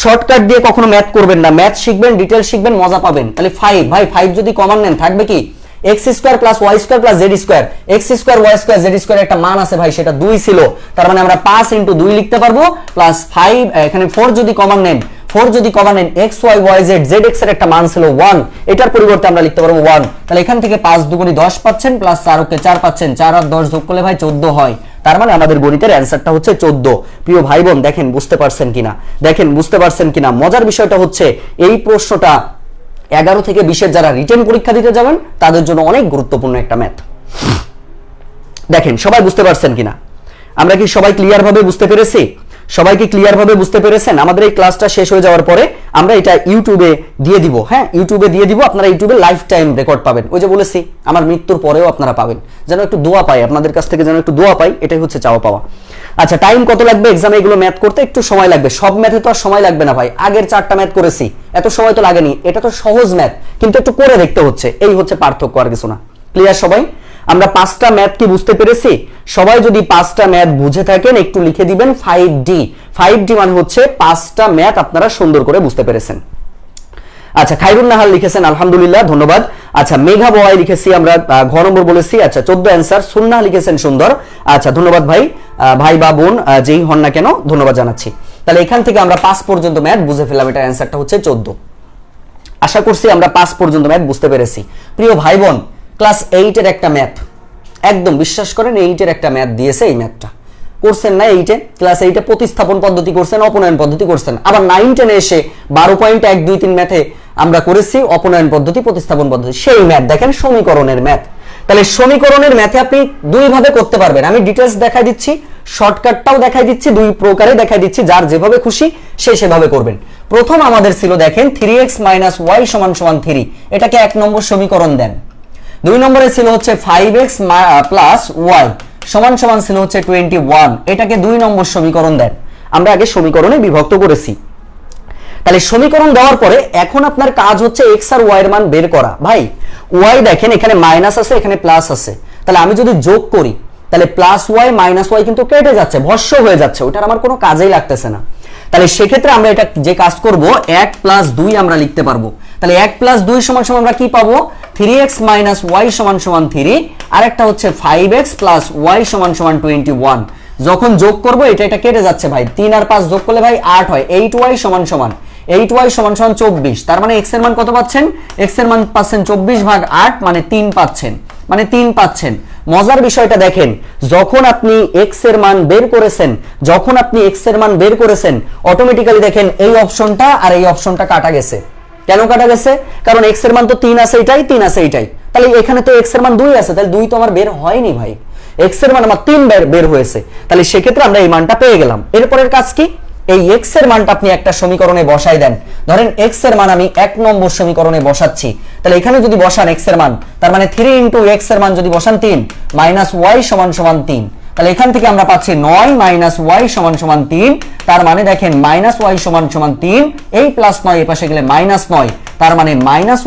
শর্টকাট দিয়ে কখনো ম্যাথ করবেন না, ম্যাথ শিখবেন, ডিটেইল শিখবেন, মজা পাবেন। তাহলে 5 ভাই, 5 যদি কমন নেন থাকবে কি, x² + y² + z², x² y² z² একটা মান আছে ভাই, সেটা 2 ছিল। তার মানে আমরা 5 × 2 লিখতে পারবো প্লাস 5, এখানে 4 যদি কমন নেন, x y y z zx এর একটা মান ছিল 1, এটার পরিবর্তে আমরা লিখতে পারবো 1। তাহলে এখান থেকে 5 × 2 = 10 পাচ্ছেন, প্লাস 4 × 4 পাচ্ছেন, 4 আর 10 যোগ করলে ভাই 14 হয়। তার মানে আমাদের গণিতের অ্যানসারটা হচ্ছে 14। প্রিয় ভাই বোন, দেখেন বুঝতে পারছেন কিনা, মজার বিষয়টা হচ্ছে এই প্রশ্নটা 11 থেকে 20 এর যারা রিটেন পরীক্ষা দিতে যাবেন তাদের জন্য অনেক গুরুত্বপূর্ণ একটা ম্যাথ। দেখেন সবাই বুঝতে পারছেন কিনা, আমরা কি সবাই ক্লিয়ার ভাবে বুঝতে পেরেছি? সবাই কি ক্লিয়ার ভাবে বুঝতে পেরেছেন? আমাদের এই ক্লাসটা শেষ হয়ে যাওয়ার পরে আমরা এটা ইউটিউবে দিয়ে দিব। হ্যাঁ, ইউটিউবে দিয়ে দিব, আপনারা ইউটিউবে লাইফ টাইম রেকর্ড পাবেন। ওই যে বলেছি, আমার মৃত্যুর পরেও আপনারা পাবেন, যেন একটু দোয়া পাই আপনাদের কাছ থেকে, যেন একটু দোয়া পাই, এটাই হচ্ছে চাওয়া পাওয়া। আচ্ছা, টাইম কত লাগবে এক্সামে এগুলো ম্যাথ করতে? একটু সময় লাগবে। সব ম্যাথে তো আর সময় লাগবে না ভাই, আগের 4টা ম্যাথ করেছি, এত সময় তো লাগেনি। এটা তো সহজ ম্যাথ, কিন্তু একটু করে দেখতে হচ্ছে, এই হচ্ছে পার্থক্য, আর কিছু না। ক্লিয়ার সবাই? আমরা 5টা ম্যাথ কি বুঝতে পেরেছি? সবাই যদি 5টা ম্যাথ বুঝে থাকেন একটু লিখে দিবেন 5D। 5D মানে হচ্ছে 5টা ম্যাথ আপনারা সুন্দর করে বুঝতে পেরেছেন। আচ্ছা, খায়রুন নাহার লিখেছেন, আলহামদুলিল্লাহ, ধন্যবাদ। আচ্ছা, মেঘা বয় লিখেছি আমরা, ঘ নম্বর বলেছি। আচ্ছা, 14 অ্যান্সার। সুন্নাহ লিখেছেন, সুন্দর। আচ্ছা, ধন্যবাদ ভাই, ভাই বা বোন যেই হন না কেন, ধন্যবাদ জানাচ্ছি। তাহলে এখান থেকে আমরা 5 পর্যন্ত ম্যাথ বুঝে ফেললাম, এটা অ্যান্সারটা হচ্ছে 14। আশা করছি আমরা 5 পর্যন্ত ম্যাথ বুঝতে পেরেছি। প্রিয় ভাই বোন, ক্লাস 8 এর একটা ম্যাথ, একদম বিশ্বাস করেন 8 এর একটা ম্যাথ দিয়েছে, এই ম্যাথটা করছেন না 8 এ, ক্লাস 8 এ প্রতিস্থাপন পদ্ধতি করছেন, অপনয়ন পদ্ধতি করছেন, আবার 9 10 এসে 12.1 2 3 ম্যাথে আমরা করেছি অপনয়ন পদ্ধতি, প্রতিস্থাপন পদ্ধতি, সেই ম্যাথ দেখেন সমীকরণের ম্যাথ। তাহলে সমীকরণের ম্যাথে আপনি দুই ভাবে করতে পারবেন, আমি ডিটেইলস দেখাই দিচ্ছি, শর্টকাটটাও দেখাই দিচ্ছি, দুই প্রকারে দেখাই দিচ্ছি, যার যেভাবে খুশি সে সেভাবে করবেন। প্রথম আমাদের ছিল দেখেন 3x - y = 3, এটাকে 1 নম্বর সমীকরণ দেন। 2 নম্বরে ছিল হচ্ছে 5x + y ছিল হচ্ছে 21, এটাকে 2 নম্বর সমীকরণ দেন। আমরা আগে সমীকরণে বিভক্ত করেছি। তাহলে সমীকরণ দেওয়ার পরে এখন আপনার কাজ হচ্ছে x আর y এর মান বের করা। ভাই y দেখেন এখানে মাইনাস আছে, এখানে প্লাস আছে, তাহলে আমি যদি যোগ করি তাহলে +y - y কিন্তু কেটে যাচ্ছে, ভস্য হয়ে যাচ্ছে, ওটার আমার কোনো কাজেই লাগতেছে না। তাহলে সেক্ষেত্রে আমরা এটা যে কাজ করব 1 + 2 আমরা লিখতে পারবো। তাহলে 1 + 2 = আমরা কি পাবো, 3x - y = 3, আর একটা হচ্ছে 5x + y = 21। যখন যোগ করব এটা কেটে যাচ্ছে ভাই, 3 আর 5 যোগ করলে ভাই 8 হয়, 8y = 8y = 24। তার মানে x এর মান কত পাচ্ছেন, x এর মান পাচ্ছেন 24/8, মানে 3 পাচ্ছেন। মজার বিষয়টা দেখেন, যখন আপনি x এর মান বের করেছেন, অটোমেটিক্যালি দেখেন এই অপশনটা আর এই অপশনটা কাটা গেছে। কেন কাটা গেছে, কারণ x এর মান তো 3 আছে এটাই, 3 আছে এটাই, তাহলে এখানে তো x এর মান 2 আছে, তাহলে 2 তো আমার বের হয়নি ভাই, x এর মান আমার 3 বের হয়েছে। তাহলে সেক্ষেত্রে আমরা এই মানটা পেয়ে গেলাম। এরপরের কাজ কি, এই x এর মানটা আপনি একটা সমীকরণে বসাই দেন। ধরেন x এর মান আমি 1 নম্বর সমীকরণে বসাচ্ছি, তাহলে এখানে যদি বসান x এর মান, তার মানে 3 * x এর মান যদি বসান 3 - y = 3, তাহলে এখান থেকে আমরা পাচ্ছি 9 - y = 3, তার মানে দেখেন -y = 3, এই +9 এই পাশে গেলে -9, তার মানে -y =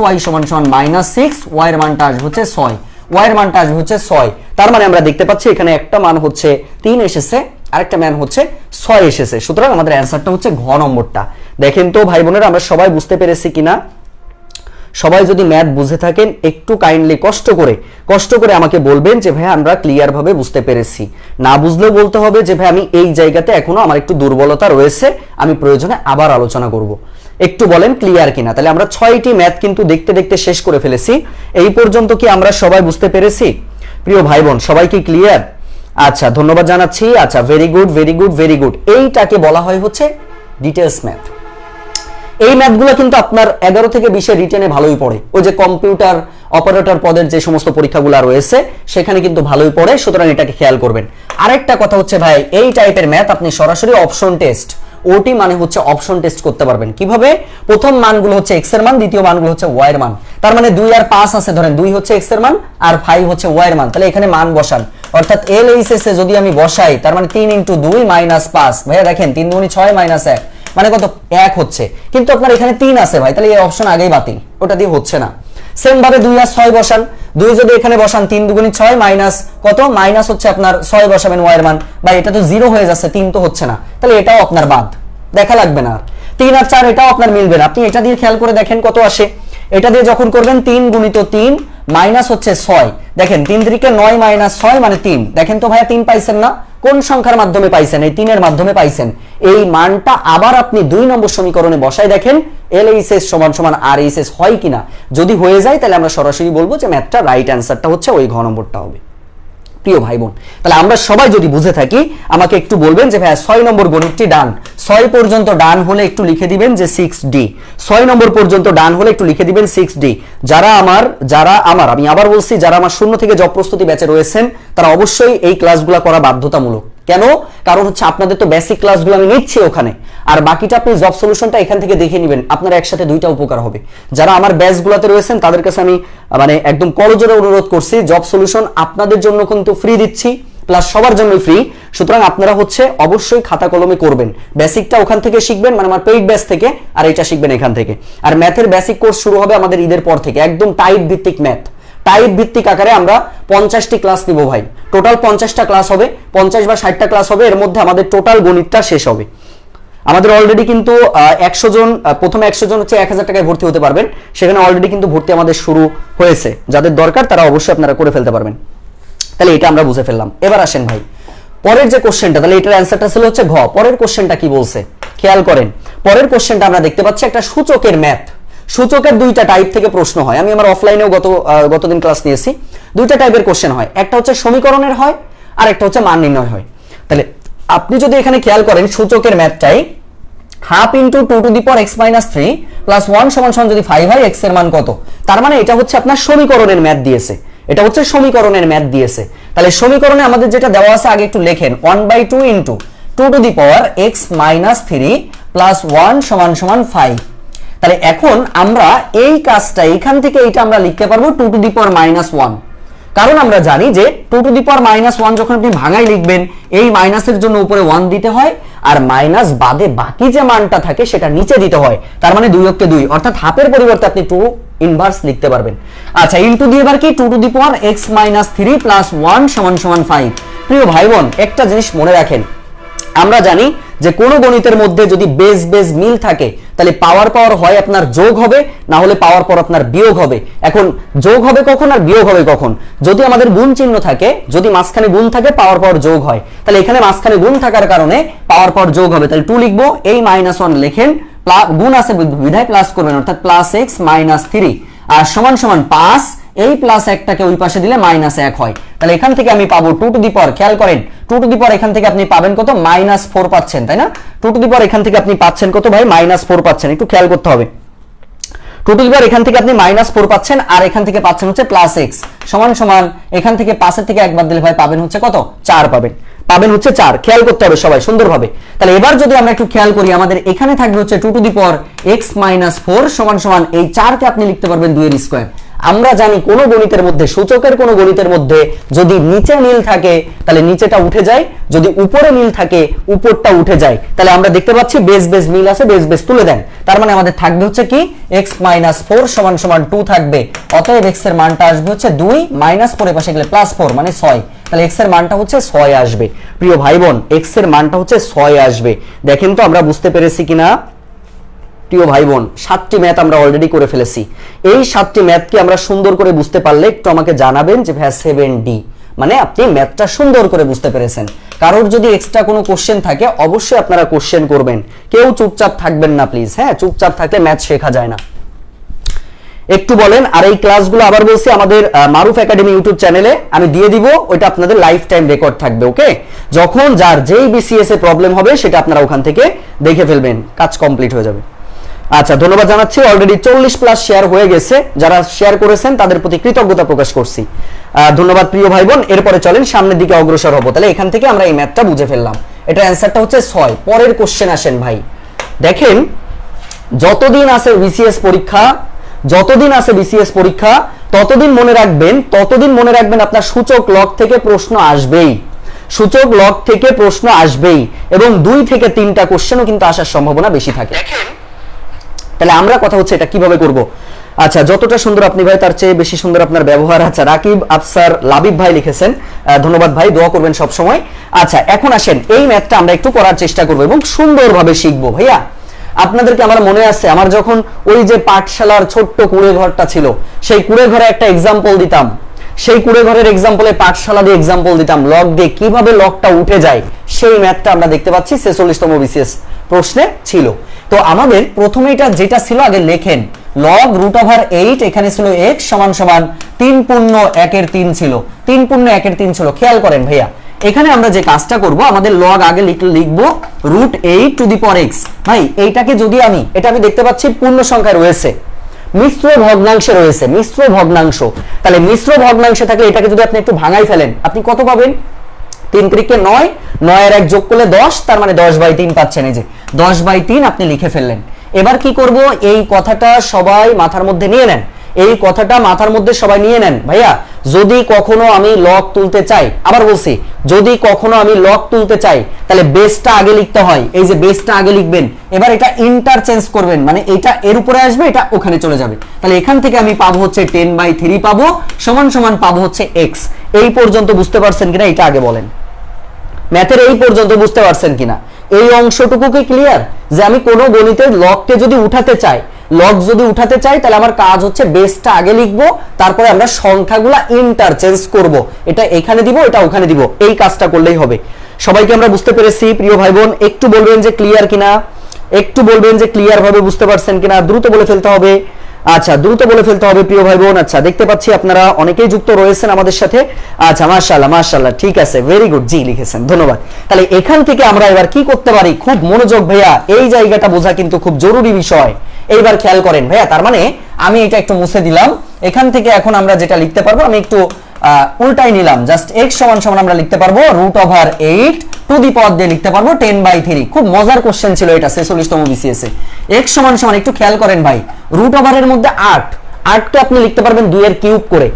-6, y এর মানটা আসবে হচ্ছে 6, তার মানে আমরা দেখতে পাচ্ছি এখানে একটা মান হচ্ছে 3 এসেছে, আরেকটা মান হচ্ছে 6 এসেছে। সুতরাং আমাদের অ্যানসারটা হচ্ছে ঘ নম্বরটা। দেখেন তো ভাই বোনেরা, আমরা সবাই বুঝতে পেরেছি কিনা? সবাই যদি ম্যাথ বুঝে থাকেন একটু কাইন্ডলি কষ্ট করে আমাকে বলবেন যে ভাই আমরা ক্লিয়ার ভাবে বুঝতে পেরেছি। না বুঝলেও বলতে হবে যে ভাই আমি এই জায়গাতে এখনো আমার একটু দুর্বলতা রয়েছে, আমি প্রয়োজনে আবার আলোচনা করব। একটু বলেন ক্লিয়ার কিনা। তাহলে আমরা 6টি ম্যাথ কিন্তু দেখতে শেষ করে ফেলেছি। এই পর্যন্ত কি আমরা সবাই বুঝতে পেরেছি? প্রিয় ভাই বোন, সবাই কি ক্লিয়ার? আচ্ছা, ধন্যবাদ জানাচ্ছি। আচ্ছা, ভেরি গুড। এইটাকে বলা হয় হচ্ছে ডিটেইলস ম্যাথ। এই ম্যাথগুলো কিন্তু আপনার 11 থেকে 20 এর রিটেনে ভালোই পড়ে, ওই যে কম্পিউটার অপারেটর পদের যে সমস্ত পরীক্ষাগুলো রয়েছে সেখানে কিন্তু ভালোই পড়ে, সুতরাং এটাকে খেয়াল করবেন। আরেকটা কথা হচ্ছে ভাই, এই টাইপের ম্যাথ আপনি সরাসরি অপশন টেস্ট, ওটি মানে হচ্ছে অপশন টেস্ট করতে পারবেন। কিভাবে? প্রথম মানগুলো হচ্ছে x এর মান, দ্বিতীয় মানগুলো হচ্ছে y এর মান। তার মানে 2 আর 5 আছে, ধরেন 2 হচ্ছে x এর মান আর 5 হচ্ছে y এর মান, তাহলে এখানে মান বসান। অর্থাৎ LHS এ যদি আমি বসাই, তার মানে 3 * 2 - 5, ভাইয়া দেখেন 3 × 6 - 1, মানে কত? 1 হচ্ছে। কিন্তু আপনার এখানে 3 আছে ভাই, তাহলে এই অপশন আগেই বাতিল, ওটা দিয়ে হচ্ছে না। সেম ভাবে 2 আর 6 বসান, 2 যদি এখানে বসান 3 × 2 = 6 মাইনাস কত? মাইনাস হচ্ছে আপনার 6 বসাবেন y এর মান, ভাই এটা তো 0 হয়ে যাচ্ছে, 3 তো হচ্ছে না, তাহলে এটাও আপনার বাদ, দেখা লাগবে না। 3 আর 4 এটাও আপনার মিলবে না। আপনি এটা দিয়ে খেয়াল করে দেখেন কত আসে। এটা দিয়ে যখন করবেন 3 × 3 মাইনাস হচ্ছে 6, দেখেন 3 × 3 = 9 - 6 মানে 3। দেখেন তো ভাইয়া 3 পাইছেন না? কোন সংখ্যার মাধ্যমে পাইছেন? এই 3 এর মাধ্যমে পাইছেন। এই মানটা আবার আপনি 2 নম্বর সমীকরণে বসাই দেখেন LHS = RHS হয় কিনা। যদি হয়ে যায় তাহলে আমরা সরাসরি বলবো যে ম্যাথটা রাইট অ্যান্সারটা হচ্ছে ওই ঘ নম্বরটা হবে। প্রিয় ভাই বোন, তাহলে আমরা সবাই যদি বুঝে থাকি আমাকে একটু বলবেন যে ভাই 6 নম্বর গণিতটি ডান। 6 পর্যন্ত ডান হলে একটু লিখে দিবেন যে 6D। 6 নম্বর পর্যন্ত ডান হলে একটু লিখে দিবেন 6D। যারা আমার আমি আবার বলছি, যারা আমার শূন্য থেকে জব প্রস্তুতি ব্যাচে রয়েছেন তারা অবশ্যই এই ক্লাসগুলো করা বাধ্যতামূলক। কেন? কারণ হচ্ছে আপনাদের তো বেসিক ক্লাসগুলো আমি নিচ্ছি ওখানে, আর বাকিটা আপনি জব সলিউশনটা এখান থেকে দেখে নেবেন, আপনার একসাথে দুইটা উপকার হবে। যারা আমার ব্যাচগুলোতে রয়েছেন তাদের কাছে আমি মানে একদম করজোরে অনুরোধ করছি, জব সলিউশন আপনাদের জন্য কিন্তু ফ্রি দিচ্ছি, প্লাস সবার জন্যই ফ্রি। সুতরাং আপনারা হচ্ছে অবশ্যই খাতা কলমে করবেন, বেসিকটা ওখান থেকে শিখবেন, মানে আমার পেইড ব্যাচ থেকে, আর এটা শিখবেন এখান থেকে। আর ম্যাথের বেসিক কোর্স শুরু হবে আমাদের ঈদের পর থেকে, একদম টাইপ ভিত্তিক ম্যাথ, টাইপ ভিত্তিক আকারে আমরা 50টি ক্লাস নিব ভাই। টোটাল 50টা ক্লাস হবে, 50 বা 60টা ক্লাস হবে, এর মধ্যে আমাদের টোটাল গণিতটা শেষ হবে। আমাদের অলরেডি কিন্তু 100 জন, প্রথমে 100 জন হচ্ছে 1000 টাকায় ভর্তি হতে পারবেন, সেখানে অলরেডি কিন্তু ভর্তি আমাদের শুরু হয়েছে। যাদের দরকার তারা অবশ্যই আপনারা করে ফেলতে পারবেন। তাহলে এটা আমরা বুঝে ফেললাম। এবার আসেন ভাই পরের যে কোশ্চেনটা, তাহলে এটার অ্যান্সারটা ছিল হচ্ছে ঘ। পরের কোশ্চেনটা কি বলছে খেয়াল করেন। পরের কোশ্চেনটা আমরা দেখতে পাচ্ছি একটা সূচকের ম্যাথ। সূচকের দুইটা টাইপ থেকে প্রশ্ন হয়, আমি আমার অফলাইনেও গতদিন ক্লাস নিয়েছি। দুইটা টাইপের কোশ্চেন হয়, একটা হচ্ছে সমীকরণের হয় আর একটা হচ্ছে মান নির্ণয় হয়। তাহলে আপনি যদি এখানে খেয়াল করেন সূচকের ম্যাথটাই 1/2 × 2 ⁻x - 3 প্লাস 1 সমান সমান যদি 5 হয় x এর মান কত, তার মানে এটা হচ্ছে আপনার সমীকরণের ম্যাথ দিয়েছে, এটা হচ্ছে সমীকরণের ম্যাথ দিয়েছে। তাহলে সমীকরণে আমাদের যেটা দেওয়া আছে আগে একটু লেখেন, 1/2 into 2 two the power x minus 3 plus 1 সমান সমান 5। তাহলে এখন আমরা এই কাজটা এখান থেকে এটা আমরা লিখতে পারবো 2 টু দি পাওয়ার মাইনাস 1, কারণ আমরা জানি যে 2 টু দি পাওয়ার মাইনাস 1 যখন আপনি ভাঙাই লিখবেন এই মাইনাসের জন্য উপরে 1 দিতে হয়, আর মাইনাস বাদে বাকি যে মানটা থাকে সেটা নিচে দিতে হয়। তার মানে 2 অক্ষে 2, অর্থাৎ হাফের পরিবর্তে আপনি 2 ইনভার্স লিখতে পারবেন। আচ্ছা, ইনটু দিয়ে এবার কি 2 two the power x minus 3 plus 1 সমান সমান 5। প্রিয় ভাই বোন, একটা জিনিস মনে রাখেন, আমরা জানি যে কোনো গণিতের মধ্যে যদি বেস বেস মিল থাকে তাহলে পাওয়ার পাওয়ার হয় আপনার যোগ হবে, না হলে পাওয়ার পর আপনার বিয়োগ হবে। এখন যোগ হবে কখন আর বিয়োগ হবে কখন? যদি আমাদের গুণ চিহ্ন থাকে, যদি মাঝখানে গুণ থাকে পাওয়ার পাওয়ার যোগ হয়, তাহলে এখানে মাঝখানে গুণ থাকার কারণে পাওয়ার পাওয়ার যোগ হবে। তাহলে 2 লিখবো, এই -1 লেখেন, গুণ আছে বিধায় প্লাস করবেন, অর্থাৎ প্লাস x মাইনাস 3 আর সমান সমান 5। এই প্লাস একটাকে ওই পাশে দিলে মাইনাস 1 হয়। তাহলে এখান থেকে আমি পাবো 2 টু দি পাওয়ার, খেয়াল করেন 2 টু দি পাওয়ার এখান থেকে আপনি পাবেন কত, -4 পাচ্ছেন, তাই না? 2 টু দি পাওয়ার এখান থেকে আপনি পাচ্ছেন কত ভাই, -4 পাচ্ছেন, একটু খেয়াল করতে হবে। 2 টু দি পাওয়ার এখান থেকে আপনি -4 পাচ্ছেন, আর এখান থেকে পাচ্ছেন হচ্ছে প্লাস x সমান সমান, এখান থেকে 5 এর থেকে একবার দিলে ভাই পাবেন হচ্ছে কত, 4 পাবেন হচ্ছে 4। খেয়াল করতে হবে সবাই সুন্দরভাবে। তাহলে এবার যদি আমরা একটু খেয়াল করি, আমাদের এখানে থাকবে হচ্ছে 2 two the power x minus 4 সমান সমান এই 4 কে আপনি লিখতে পারবেন 2 এর স্কয়ার। আমরা জানি কোন গণিতের মধ্যে, সূচকের কোন গণিতের মধ্যে যদি নিচে মিল থাকে তাহলে নিচেটা উঠে যায়, যদি উপরে মিল থাকে উপরটা উঠে যায়। তাহলে আমরা দেখতে পাচ্ছি বেস বেস মিল আছে, বেস বেস তুলে দেন, তার মানে আমাদের থাকবে হচ্ছে কি x মাইনাস 4 সমান সমান 2 থাকবে। অতএব x এর মানটা আসবে হচ্ছে 2, -4 এর পাশে গেলে +4 মানে 6। তাহলে x এর মানটা হচ্ছে 6 আসবে। প্রিয় ভাই বোন, x এর মানটা হচ্ছে 6 আসবে। দেখেন তো আমরা বুঝতে পেরেছি কিনা? প্রিয় ভাই বোন, 7টি ম্যাথ আমরা অলরেডি করে ফেলেছি। এই 7টি ম্যাথকে আমরা সুন্দর করে বুঝতে পারলে একটু আমাকে জানাবেন যে ভাই 7D, মানে আপনি ম্যাথটা সুন্দর করে বুঝতে পেরেছেন। কারোর যদি এক্সট্রা কোনো কোশ্চেন থাকে অবশ্যই আপনারা কোশ্চেন করবেন, কেউ চুপচাপ থাকবেন না প্লিজ। হ্যাঁ, চুপচাপ থাকলে ম্যাথ শেখা যায় না। একটু বলেন। আর এই ক্লাসগুলো আবার বলছি আমাদের মারুফ একাডেমি ইউটিউব চ্যানেলে আমি দিয়ে দিব, ওইটা আপনাদের লাইফ টাইম রেকর্ড থাকবে। ওকে, যখন যার যেই বিসিএস এ প্রবলেম হবে সেটা আপনারা ওখান থেকে দেখে ফেলবেন, কাজ কমপ্লিট হয়ে যাবে। আচ্ছা, ধন্যবাদ জানাচ্ছি। অলরেডি 40 প্লাস শেয়ার হয়ে গেছে, যারা শেয়ার করেছেন তাদের প্রতি কৃতজ্ঞতা প্রকাশ করছি। ধন্যবাদ প্রিয় ভাই বোন। এরপরে চলেন সামনের দিকে অগ্রসর হবো। তাহলে এখান থেকে আমরা এই ম্যাথটা বুঝে ফেললাম, এটা অ্যান্সারটা হচ্ছে 6। পরের কোশ্চেন আসেন ভাই। দেখেন, যতদিন আছে বিসিএস পরীক্ষা, যতদিন আছে বিসিএস পরীক্ষা ততদিন মনে রাখবেন আপনার সূচক লগ থেকে প্রশ্ন আসবেই, সূচক লগ থেকে প্রশ্ন আসবেই, এবং 2 থেকে 3টা কোশ্চেনও কিন্তু আসার সম্ভাবনা বেশি থাকে। তাহলে আমরা কথা হচ্ছে এটা কিভাবে করব। আচ্ছা, যতটা সুন্দর আপনি ভাই তার চেয়ে বেশি সুন্দর আপনার ব্যবহার। আচ্ছা, রাকিব আফসার লাবিব ভাই লিখেছেন, ধন্যবাদ ভাই, দোয়া করবেন সব সময়। আচ্ছা, এখন আসেন এই ম্যাথটা আমরা একটু করার চেষ্টা করব এবং সুন্দরভাবে শিখবো। ভাইয়া আপনাদেরকে আমার মনে আছে, আমার যখন ওই যে পাঠশালার ছোট্ট কুড়ে ঘরটা ছিল, সেই কুড়ে ঘরে একটা এক্সাম্পল দিতাম, সেই কুড়ে ঘরের এক্সাম্পলে পাঠশালা দিয়ে এক্সাম্পল দিতাম, লগ দিয়ে কিভাবে লগটা উঠে যায়, সেই ম্যাথটা আমরা দেখতে পাচ্ছি 46তম বিসিএস প্রশ্নে ছিল। তো আমাদের প্রথমে এটা যেটা ছিল আগে লেখেন, লগ √8, এখানে ছিল x সমান সমান 3 পূর্ণ 1 এর 3 ছিল, 3 পূর্ণ 1 এর 3 ছিল। খেয়াল করেন ভাইয়া, এখানে আমরা যে কাজটা করব, আমাদের লগ আগে লিখবো √8 টু দি পাওয়ার x। ভাই এইটাকে যদি এটা আমি দেখতে পাচ্ছি পূর্ণ সংখ্যায় রয়েছে, মিশ্র ভগ্নাংশে রয়েছে, মিশ্র ভগ্নাংশ। তাহলে মিশ্র ভগ্নাংশে থাকলে এটাকে যদি আপনি একটু ভাঙাই ফেলেন, আপনি কত পাবেন? 3 × 9, 9 এর 1 যোগ করলে 10, তার মানে 10/3 পাচ্ছেন। এই যে 10/3 আপনি লিখে ফেললেন। এবার কি করব, এই কথাটা সবাই মাথার মধ্যে নিয়ে নেন, এই কথাটা মাথার মধ্যে সবাই নিয়ে নেন। ভাইয়া যদি কখনো আমি লগ তুলতে চাই, আবার বলছি, যদি কখনো আমি লগ তুলতে চাই তাহলে বেসটা আগে লিখতে হয়, এই যে বেসটা আগে লিখবেন। এবার এটা ইন্টারচেঞ্জ করবেন, মানে এটা এর উপরে আসবে, এটা ওখানে চলে যাবে। তাহলে এখান থেকে আমি পাবো হচ্ছে 10/3 পাবো, সমান সমান পাবো হচ্ছে x। এই পর্যন্ত বুঝতে পারছেন কিনা এটা আগে বলেন। ম্যাথের এই পর্যন্ত বুঝতে পারছেন কিনা? এই অংশটুকু কি ক্লিয়ার? যে আমি কোনো গণিতের লগকে যদি উঠাতে চাই, লগ যদি উঠাতে চাই, তাহলে আমার কাজ হচ্ছে বেসটা আগে লিখবো, তারপরে আমরা সংখ্যাগুলা ইন্টারচেঞ্জ করব, এটা এখানে দিব, এটা ওখানে দিব, এই কাজটা করলেই হবে। সবাইকে আমরা বুঝতে পেরেছি প্রিয় ভাই বোন? একটু বলবেন যে ক্লিয়ার কিনা, একটু বলবেন যে ক্লিয়ার ভাবে বুঝতে পারছেন কিনা, দ্রুত বলে ফেলতে হবে। আচ্ছা, দ্রুত বলে ফেলতে হবে প্রিয় ভাই বোন। আচ্ছা, দেখতে পাচ্ছি আপনারা অনেকেই যুক্ত রয়েছেন আমাদের সাথে। আচ্ছা, মাশাআল্লাহ মাশাআল্লাহ, ঠিক আছে, ভেরি গুড, জি লিখেছেন, ধন্যবাদ। তাহলে এখান থেকে আমরা এবার কি করতে পারি, খুব মনোযোগ ভাইয়া, এই জায়গাটা বোঝা কিন্তু খুব জরুরি বিষয়। এইবার খেয়াল করেন ভাইয়া, তার মানে আমি এটা একটু মুছে দিলাম। এখান থেকে এখন আমরা যেটা লিখতে পারবো, আমি একটু উল্টাই নিলাম, জাস্ট x সমান সমান আমরা লিখতে পারবো √8 টু দি পাওয়ার দিয়ে লিখতে পারবো 10/3। খুব মজার কোশ্চেন ছিল এটা 46তম বিসিএস এ। x সমান সমান একটু খেয়াল করেন ভাই, √এর মধ্যে 8 কে আপনি লিখতে পারবেন 2 এর কিউব করে,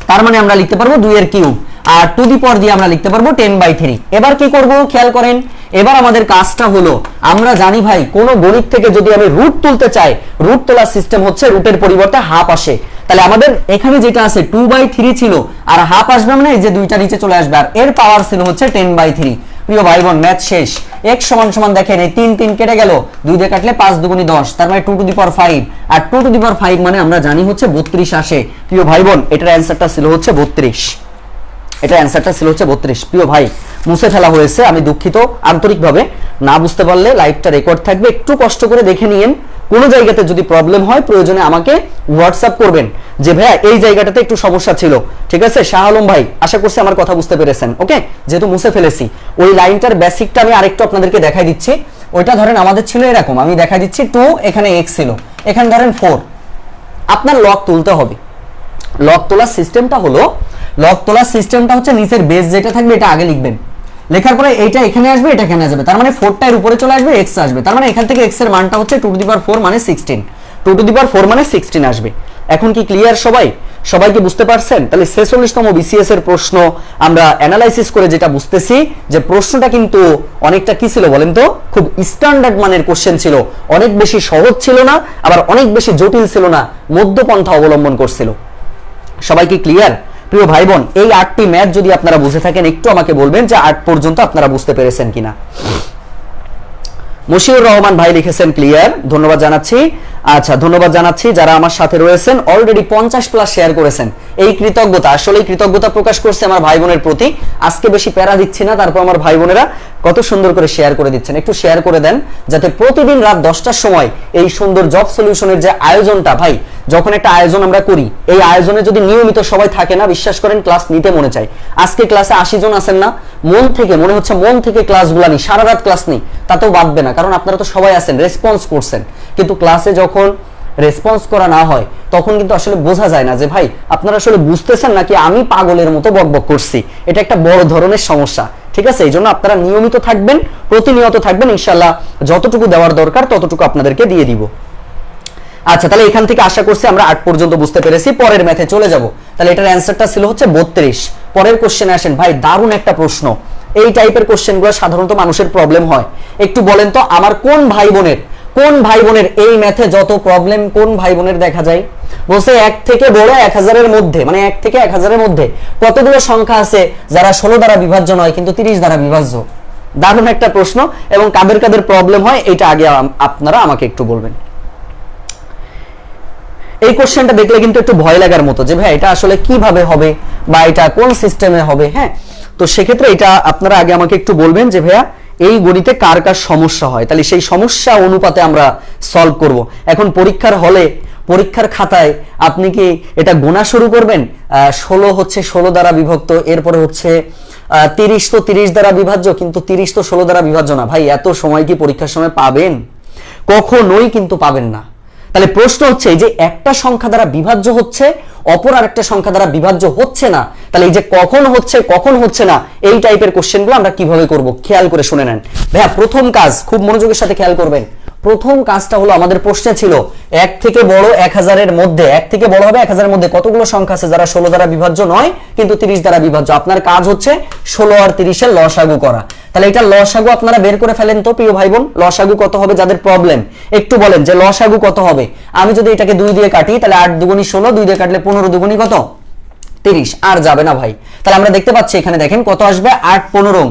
তার মানে আমরা লিখতে পারবো 2 এর কিউব, আর টু দি পাওয়ার দিয়ে আমরা লিখতে পারবো 10/3। এবার কি করব খেয়াল করেন, এবার আমাদের কাজটা হলো, আমরা জানি ভাই কোন গণিত থেকে যদি আমি রুট তুলতে চাই, রুট তোলার সিস্টেম হচ্ছে রুটের পরিবর্তে হাফ আসে। তাহলে আমাদের এখানে যেটা আছে 2/3 ছিল, আর হাফ আসবে মানে এই যে দুইটা নিচে চলে আসবে, আর এর পাওয়ার ছিল হচ্ছে 10/3। প্রিয় ভাই বোন, ম্যাথ শেষ। x সমান সমান দেখেন এই 3 কেটে গেল, 2 দিয়ে কাটলে 5 দুগুণী 10, তার মানে 2 two the power 5, R 2 two the পাওয়ার 5 মানে আমরা জানি হচ্ছে 32 আসে। প্রিয় ভাই বোন, এটার অ্যানসারটা ছিল হচ্ছে 32। এটা অ্যানসারটা ছিল হচ্ছে 32। প্রিয় ভাই, মুছে ফেলা হয়েছে, আমি দুঃখিত আন্তরিকভাবে। না বুঝতে পারলে লাইভটা রেকর্ড থাকবে, একটু কষ্ট করে দেখে নিয়েন। কোনো জায়গাতে যদি প্রবলেম হয় প্রয়োজনে আমাকে হোয়াটসঅ্যাপ করবেন যে ভাইয়া এই জায়গাটাতে একটু সমস্যা ছিল, ঠিক আছে? শাহ আলম ভাই, আশা করছি আমার কথা বুঝতে পেরেছেন। ওকে, যেহেতু মুছে ফেলেছি, ওই লাইনটার বেসিকটা আমি আরেকটু আপনাদেরকে দেখাই দিচ্ছি। ওইটা ধরেন আমাদের ছিল এরকম, আমি দেখাই দিচ্ছি 2, এখানে x ছিল, এখানে ধরেন 4। আপনার লগ তুলতে হবে। লগ তোলার সিস্টেমটা হলো, লগ তোলার সিস্টেমটা হচ্ছে নিচের বেস যেটা থাকবে এটা আগে লিখবেন, লেখার পরে এইটা এখানে আসবে, এটা এখানে আসবে, তার মানে 4টা এর উপরে চলে আসবে, x আসবে, তার মানে এখান থেকে x এর মানটা হচ্ছে 2 টু দি পাওয়ার 4 মানে 16, 2 টু দি পাওয়ার 4 মানে 16 আসবে। এখন কি ক্লিয়ার সবাই? সবাই কি বুঝতে পারছেন? তাহলে 46তম বিসিএস এর প্রশ্ন আমরা অ্যানালাইসিস করে যেটা বুঝতেছি যে প্রশ্নটা কিন্তু অনেকটা কি ছিল বলেন তো, খুব স্ট্যান্ডার্ড মানের কোশ্চেন ছিল, অনেক বেশি সহজ ছিল না, আবার অনেক বেশি জটিল ছিল না, মধ্যপন্থা অবলম্বন করছিল। সবাই কি ক্লিয়ার? প্রিয় ভাই বোন, এই 8টি ম্যাথ যদি আপনারা বুঝে থাকেন একটু আমাকে বলবেন যে 8 পর্যন্ত আপনারা বুঝতে পেরেছেন কিনা। মশিউর রহমান ভাই লিখেছেন ক্লিয়ার, ধন্যবাদ জানাচ্ছি। আচ্ছা, ধন্যবাদ জানাচ্ছি যারা আমার সাথে রয়েছেন, অলরেডি 50+ শেয়ার করেছেন। এই কৃতজ্ঞতা, আসলেই কৃতজ্ঞতা প্রকাশ করছে আমার ভাই বোনের প্রতি। আজকে বেশি প্যারা দিচ্ছি না, তারপর আমার ভাই বোনেরা কত সুন্দর করে শেয়ার করে দিচ্ছেন। একটু শেয়ার করে দেন যাতে প্রতিদিন রাত 10টার সময় এই সুন্দর জব সলিউশনের যে আয়োজনটা, ভাই যখন একটা আয়োজন আমরা করি, এই আয়োজনে যদি নিয়মিত সবাই থাকে না, বিশ্বাস করেন ক্লাস নিতে মনে চায়। আজকে ক্লাসে 80 জন আছেন না, মন থেকে মনে হচ্ছে মন থেকে ক্লাসগুলো নি, সারা রাত ক্লাস নেই, তাতেও বাদবে না, কারণ আপনারা তো সবাই আছেন, রেসপন্স করছেন। কিন্তু ক্লাসে যখন রেসপন্স করা না হয় তখন কিন্তু আসলে বোঝা যায় না যে ভাই আপনারা আসলে বুঝতেছেন নাকি আমি পাগলের মতো বকবক করছি। এটা একটা বড় ধরনের সমস্যা, ঠিক আছে? এই জন্য আপনারা নিয়মিত থাকবেন, প্রতিনিয়ত থাকবেন, ইনশাল্লাহ যতটুকু দেওয়ার দরকার ততটুকু আপনাদেরকে দিয়ে দিব। আচ্ছা, তাহলে এখান থেকে আশা করছি আমরা 8 পর্যন্ত বুঝতে পেরেছি। পরের ম্যাথে চলে যাব। তাহলে এটার অ্যানসারটা ছিল হচ্ছে 32। পরের কোশ্চেনে আসেন ভাই, দারুণ একটা প্রশ্ন। এই টাইপের কোশ্চেনগুলো সাধারণত মানুষের প্রবলেম হয়। একটু বলেন তো আমার কোন ভাই বোনের এই ম্যাথে যত প্রবলেম কোন ভাই বোনের দেখা যায়? বলছে 1 থেকে বড় 1000-এর মধ্যে, মানে 1 থেকে 1000-এর মধ্যে কতগুলো সংখ্যা আছে যারা 16 দ্বারা বিভাজ্য নয় কিন্তু 30 দ্বারা বিভাজ্য? দারুণ একটা প্রশ্ন। এবং কাদের কাদের প্রবলেম হয় এটা আগে আপনারা আমাকে একটু বলবেন। এই কোশ্চেনটা দেখলে কিন্তু একটু ভয় লাগার মতো যে ভাই এটা আসলে কিভাবে হবে বা এটা কোন সিস্টেমে হবে। হ্যাঁ, তো সেক্ষেত্রে এটা আপনারা আগে আমাকে একটু বলবেন যে ভাইয়া এই গণিতে কার কার সমস্যা হয়, তাহলে সেই সমস্যা অনুপাতে আমরা সলভ করব। এখন পরীক্ষার হলে, পরীক্ষার খাতায় আপনি কি এটা গোনা শুরু করবেন? 16 হচ্ছে 16 দ্বারা বিভক্ত, এরপরে হচ্ছে 30 তো 30 দ্বারা বিভাজ্য, কিন্তু 30 তো 16 দ্বারা বিভাজ্য না। ভাই এত সময় কি পরীক্ষার সময় পাবেন? কখনোই কিন্তু পাবেন না। তাহলে প্রশ্ন হচ্ছে এই যে একটা সংখ্যা দ্বারা বিভাজ্য হচ্ছে, অপর আরেকটা সংখ্যা দ্বারা বিভাজ্য হচ্ছে না, তাহলে এই যে কখন হচ্ছে কখন হচ্ছে না, এই টাইপের কোশ্চেনগুলো আমরা কিভাবে করব খেয়াল করে শুনে নেন। ভাইয়া প্রথম কাজ খুব মনোযোগের সাথে খেয়াল করবেন। প্রথম কাজটা হলো আমাদের প্রশ্নে ছিল 1 থেকে বড় 1000-এর মধ্যে, 1 থেকে বড় হবে 1000-এর মধ্যে কতগুলো সংখ্যা আছে যারা 16 দ্বারা বিভাজ্য নয় কিন্তু 30 দ্বারা বিভাজ্য। আপনার কাজ হচ্ছে 16 আর 30-এর লসাগু করা। তাহলে এটা লসাগু আপনারা বের করে ফেলেন তো প্রিয় ভাই বোন। লসাগু কত হবে যাদের প্রবলেম একটু বলেন যে লসাগু কত হবে? আমি যদি এটাকে 2 দিয়ে কাটি তাহলে 8 দুগুণী 16, 2 দিয়ে কাটলে 15 দুগুণী কত? 30। আর যাবে না ভাই। তাহলে আমরা দেখতে পাচ্ছি এখানে দেখেন কত আসবে, 8 15